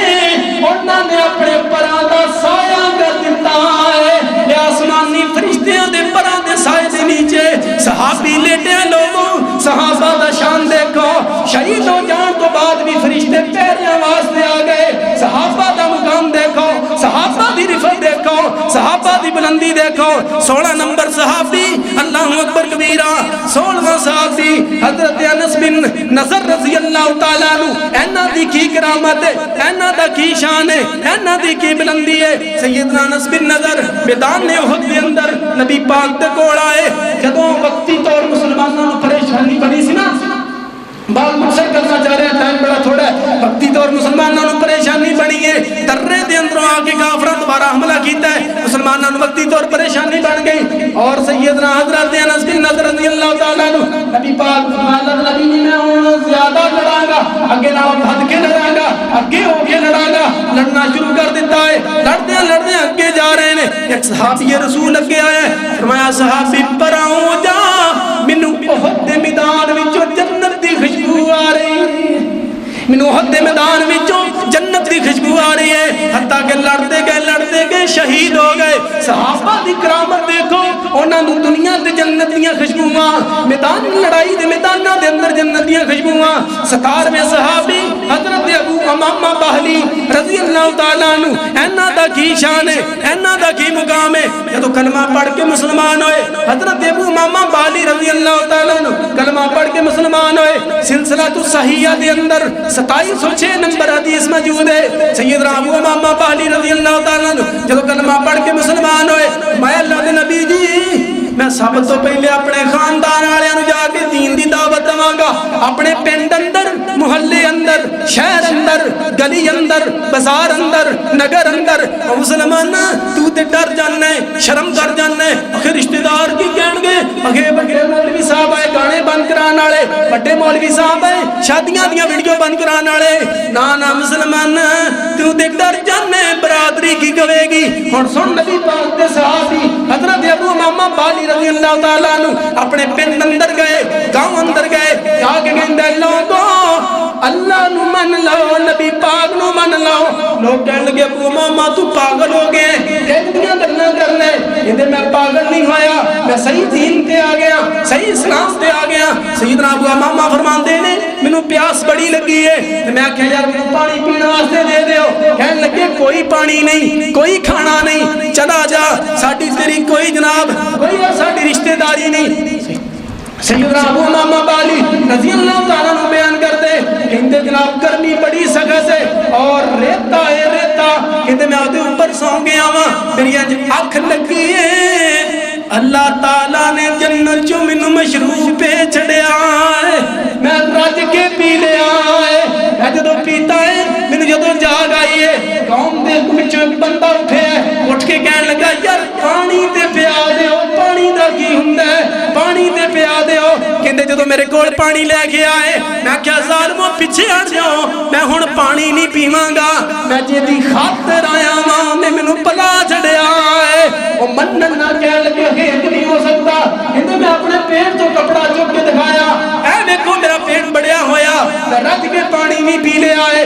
انہاں نے اپنے پراں دا سایہ کر دیتا ہے اے آسمانی فرشتیاں دے پراں دے سائے دے نیچے صحابی لیٹے لوگوں صحابہ دا شان دیکھو شہید ہو جان تو بعد بھی فرشتے پیریاں واسطے آ گئے صحابہ دا مقام دیکھو صحابہ دی رفت دیکھو صحابہ دی بلندی دیکھو 16 نمبر صحابی اللہ اکبر کبیرہ 16واں صحابی حضرت انس بن نصر رضی اللہ تعالیٰ عنہ انہاں دی کی کرامت ہے انہاں دا کی شان ہے انہاں دی کی بلندی ہے سیدنا انس بن نصر میدان احد دے اندر نبی پاک دے کول آئے جدوں وقتی طور مسلماناں نوں پریشانی بنی سی نا بات مقصر کرنا چاہ رہے ہیں ٹائم بڑا تھوڑا ہے وقتی طور مسلمانوں نے پریشانی بنی ہے درے دے اندروں آکے کافرہ دوبارہ حملہ کیتا ہے مسلمانوں نے وقتی طور پریشانی بن گئی اور سیدنا حضرت انس بن نصر رضی اللہ تعالیٰ عنہ نبی پاک فرمایا نبی جی میں ہوں زیادہ لڑاں گا اگے نہ بھد کے لڑاں گا اگے ہو کے لڑاں گا لڑنا شروع کر دیتا ہے لڑتے اگے جا رہے ہیں ایک صحابی رسول اگے آیا ہے فرمایا صحابی پر آؤں جا منو احد دے میدان وچوں جنت دی خوشبو آ رہی منو احد دے میدان وچوں جنت دی خوشبو آ رہی ہے حتیٰ کہ لڑتے گئے شہید ہو گئے صحابہ دی کرامت دیکھو انہاں نوں دنیا تے جنت دیاں خوشبوواں میدان لڑائی دے میداناں دے اندر جنت دیاں خوشبوواں 17ویں صحابی حضرت ابو امامہ باہلی رضی اللہ تعالیٰ عنہ انہاں دا کی شان ہے انہاں دا کی مقام ہے جدوں کلمہ پڑھ کے مسلمان ہوئے حضرت ابو امامہ باہلی رضی اللہ تعالیٰ عنہ کلمہ پڑھ کے مسلمان ہوئے سلسلہ الصحیحہ دے اندر 2706 نمبر حدیث موجود ہے سیدنا ابو امامہ باہلی رضی اللہ تعالیٰ عنہ جدوں کلمہ پڑھ کے مسلمان ہوئے میں اللہ دے نبی جی میں سب تو پہلے اپنے خاندان والوں نوں جا کے دین دی دعوت دواں گا اپنے پنڈ اندر محلے اندر شہر اندر گلی اندر بازار اندر نگر اندر مسلمان تو تے ڈر جانا ہے شرم کر جانا ہے آخر رشتہ دار کی کہن گے بگے مولوی صاحب آئے گانے بند کران والے بڑے مولوی صاحب آئے شادیاں دیاں ویڈیو بند کران والے نا مسلمان تو تے ڈر جانا ہے برادری کی کہے گی ہن سن نبی پاک دے صحابی حضرت ابو امامہ باہلی رضی اللہ تعالیٰ عنہ اپنے پنڈ اندر گئے گاؤں اندر گئے جا کے کہندے لوگوں اللہ نو من لو نبی پاک نو من لو لوگ کہنے لگے ابو امامہ تو پاگل ہو گئے ایک دنیا گلاں کرنے کہندے میں پاگل نہیں ہویا میں صحیح دین تے آ گیا صحیح اسلام تے آ گیا سیدنا ابو امامہ فرماندے نے مینوں پیاس بڑی لگی ہے تے میں کہیا یار مینوں پانی پینے واسطے دے دیو کہنے لگے کوئی پانی نہیں کوئی کھانا نہیں چلا جا ساڈی تیری کوئی جناب کوئی ساڈی رشتہ داری نہیں سیدنا ابو امامہ باہلی رضی اللہ تعالیٰ عنہ بیان کرتے کہندے جناب گرمی بڑی سخت ہے اور ریتا ہے ریتا کہندے میں آدھے اوپر سو گیا ہوں میری اکھ لگی ہے اللہ تعالیٰ نے جنت جو مینوں مشروب پہ چڑھیا ہے میں رج کے پی لیا ہے میں جدوں پیتا ਵਿੱਚੋਂ ਇੱਕ ਬੰਦਾ ਉੱਠਿਆ, ਉੱਠ ਕੇ ਕਹਿਣ ਲੱਗਾ ਯਾਰ ਪਾਣੀ ਤੇ ਪਿਆ ਦਿਓ, ਪਾਣੀ ਦਾ ਕੀ ਹੁੰਦਾ ਹੈ, ਪਾਣੀ ਤੇ ਪਿਆ ਦਿਓ। ਕਹਿੰਦੇ ਜਦੋਂ ਮੇਰੇ ਕੋਲ ਪਾਣੀ ਲੈ ਕੇ ਆਏ, ਮੈਂ ਕਿਹਾ ਜ਼ਾਲਮੋ ਪਿੱਛੇ ਹਟ ਜਾਓ, ਮੈਂ ਹੁਣ ਪਾਣੀ ਨਹੀਂ ਪੀਵਾਂਗਾ, ਮੈਂ ਜਿਹਦੀ ਖਾਤਰ ਆਇਆ ਵਾਂ ਉਹਨੇ ਮੈਨੂੰ ਪਲਾ ਛੜਿਆ ਹੈ। ਉਹ ਮੰਨਣ ਨਾ ਕਹਿਣ ਲੱਗੇ ਹੇਤ ਨਹੀਂ ਹੋ ਸਕਦਾ। ਕਹਿੰਦੇ ਮੈਂ ਆਪਣੇ ਪੇਟ ਤੋਂ ਕਪੜਾ ਚੁੱਕ ਕੇ ਦਿਖਾਇਆ, ਐ ਵੇਖੋ ਮੇਰਾ ਪੇਟ ਬੜਿਆ ਹੋਇਆ, ਮੈਂ ਰੱਜ ਕੇ ਪਾਣੀ ਵੀ ਪੀ ਲਿਆ ਹੈ,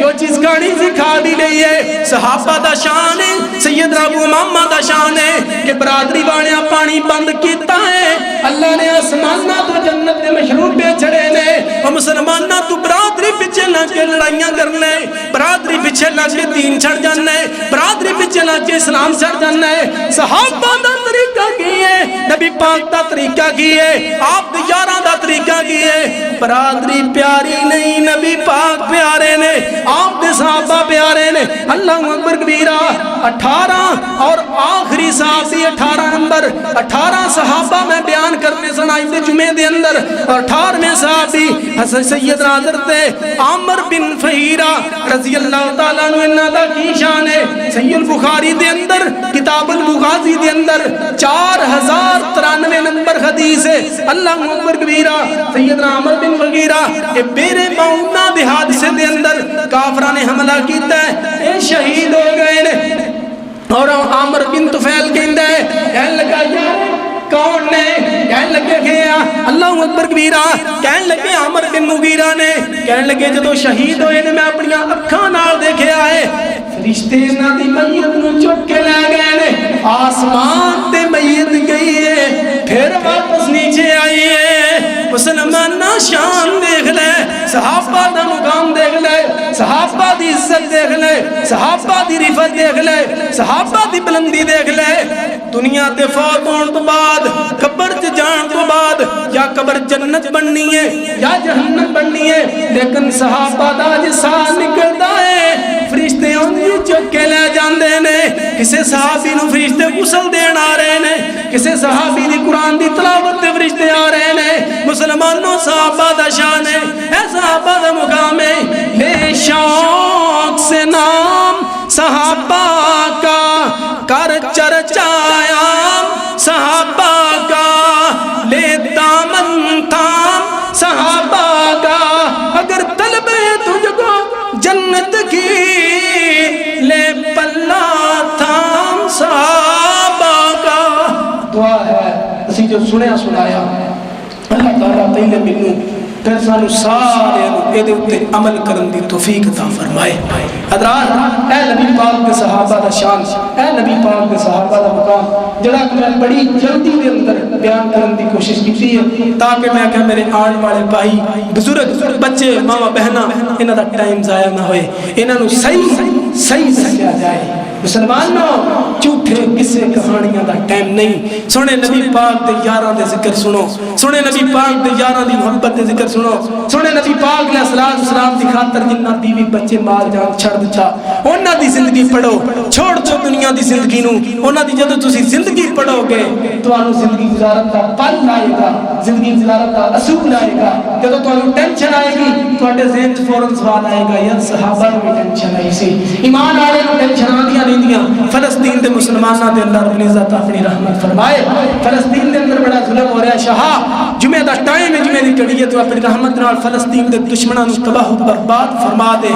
جو چیز کھانی سی کھا بھی لئی ہے. صحابہ دا شان ہے, سیدنا ابو امامہ دا شان ہے کہ برادری والیاں پانی بند کیتا ہے. اللہ نے آسمانہ تو جنت دے مشروب پہ چھڑے نے, اور مسلمانہ تو برادری پیچھے لگ کے لڑائیاں کرنے, برادری پیچھے لگ کے دین چھڑ جانے, برادری پیچھے لگ کے اسلام چھڑ جانے. صحابہ دا طریقہ کی ہے, نبی پاک دا طریقہ کی ہے, آپ دے یاراں دا طریقہ کی ہے. برادری پیاری نہیں, نبی پاک پیارے نے, آپ دے صحابہ پیارے نے. اللہ اکبر کبیرہ. 18 اور آخری صحابی 18 نمبر 18 صحابہ میں بیان کرنے سنائی تھے جمعے دے اندر, اور 18ویں صحابی حضرت سیدنا حضرت عامر بن فہیرہ رضی اللہ تعالیٰ عنہ. انہاں دا کی شان ہے, صحیح البخاری دے اندر کتاب المغازی دے اندر 4093 نمبر حدیث ہے. اللہ اکبر کبیرہ. سیدنا عامر بن فہیرہ یہ بیرے معونہ دے حادثے دے اندر کافرہ نے حملہ کیتا ہے, اے شہید ہو گئے نے. اور عامر بن طفیل کہندہ ہے, کہنے لگا یار کون نے, کہنے لگے گیا اللہ اکبر کبیرہ, کہنے لگے عامر بن مغیرہ نے, کہنے لگے جدو شہید ہوئے نے میں اپنی اکھاں نال دیکھے آئے, فرشتے نہ دی میت نو چک کے لے گئے نے, آسمان تے میت گئی ہے, پھر واپس نیچے آئی ہے. مسلمانہ شان دیکھ لے, صحابہ دا مقام دیکھ لے, صحابہ دی عزت دیکھ لے, صحابہ دی رفت دیکھ لے, صحابہ دی بلندی دیکھ لے. دنیا تے فوت ہون تو بعد, قبر تے جان تو بعد, یا قبر جنت بننی ہے یا جہنم بننی ہے, لیکن صحابہ دا جسا نکلدا ہے فرشتے انہی چک کے لے جاندے نے. کسے صحابی نو فرشتے غسل دین آ رہے نے, کسے صحابی دی قرآن دی تلاوت تے فرشتے آ رہے نے. مسلمانوں صحابہ دا شان ہے, اے صحابہ دا مقام ہے. لے شوق سے نام صحابہ کا کر چرچایا, صحابہ کا لے دامن تھام صحابہ کا, اگر طلب ہے تجھ کو جنت کی لے پلہ تھام صحابہ کا. دعا ہے اسی جو سنیا سنایا, اللہ تعالیٰ پہلے منوں پھر سانو سارے اے دے اتے عمل کرن دی توفیق عطا فرمائے. حضرات اے نبی پاک کے صحابہ دا شان, اے نبی پاک کے صحابہ دا مقام جڑا کہ میں بڑی جلدی دے اندر بیان کرن دی کوشش کی ہے, تاکہ میں کہ میرے آن والے بھائی بزرگ بچے ماما بہنا انہاں دا ٹائم ضائع نہ ہوئے, انہاں نو صحیح دسیا جائے. مسلمانوں جھوٹے قصے کہانیاں دا ٹائم نہیں. سنے نبی پاک دے یاراں دے ذکر سنو, سنے نبی پاک دے یاراں دی محبت دے ذکر سنو, سنے نبی پاک علیہ السلام دی خاطر جنہ بیوی بچے مال جان چھڑ دتا, انہاں دی زندگی پڑھو, چھوڑ چھو دنیا دی زندگی نو. انہاں دی جدو تسی زندگی پڑھو گے تو انہوں زندگی گزارت دا پل آئے گا, زندگی گزارت دا اصول آئے گا. جدو تو انہوں ٹینشن آئے گی تو انہوں ذہن فوراں سوال آئے گا یار صحابہ میں ٹینشن آئی سی, ایمان آئے گا ٹینشن آدیاں نہیں دیا. فلسطین دے مسلمانہ دے اللہ رب العزت اپنی رحمت فرمائے. فلسطین دے اندر بڑا ظلم ہو رہا ہے. شاہ جمعہ دا ٹائم ہے, جمعہ دی کڑی ہے, تو اپنی رحمت نال فلسطین دے دشمنوں نو تباہ و برباد فرما دے,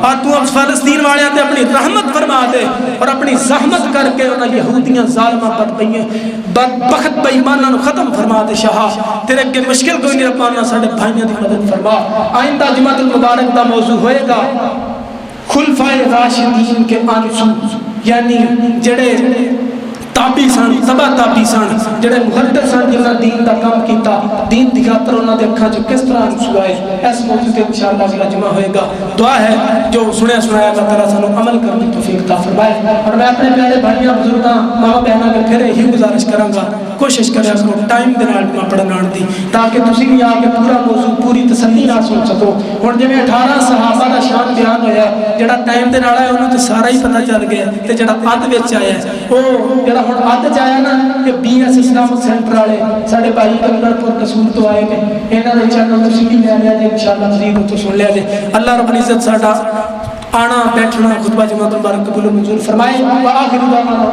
اور تو اب فلسطین والے تے اپنی رحمت فرما دے, اور اپنی زحمت کر کے انہاں یہودیاں ظالماں بدبخت بے ایماناں نو ختم فرما دے. شاہ تیرے کے مشکل کوئی نہیں ربانا, ساڈے بھائیاں دی مدد فرما. آئندہ جمعہ المبارک دا موضوع ہوئے گا خلفائے راشدین کے آنسو, یعنی جڑے تابی سن, سبا تابی سن, جڑے محدث سن جنہاں دین دا کام کیتا, دین دی خاطر انہاں دے اکھاں جو کس طرح آنسو آئے. اس موضوع تے انشاءاللہ اگلا جمعہ ہوئے گا. دعا ہے جو سنیا سنایا اللہ تعالیٰ سانو عمل کرنے کی توفیق عطا فرمائے. اور میں اپنے پیارے بھائیاں بزرگاں ماں بہناں کے پھر یہی گزارش کراں گا, کوشش کریا کرو ٹائم دے نال پڑھن دی, تاکہ تسی بھی آ کے پورا موضوع پوری تسلی نال سن سکو. ہن جویں 18 صحابہ دا شان بیان ہویا, جڑا ٹائم دے نال آیا انہوں تے سارا ہی پتہ چل گیا, تے جڑا اد وچ آیا او جڑا ہن اد چ آیا نا, کہ BS اسلام سینٹر والے ساڈے بھائی کنگڑ پور قصور تو آئے نے, انہاں دے چینل تسی بھی لے لیا جے انشاءاللہ مزید تو سن لیا جے. اللہ رب العزت ساڈا آنا بیٹھنا خطبہ جمعہ مبارک قبول و منظور فرمائے. وآخر دعوانا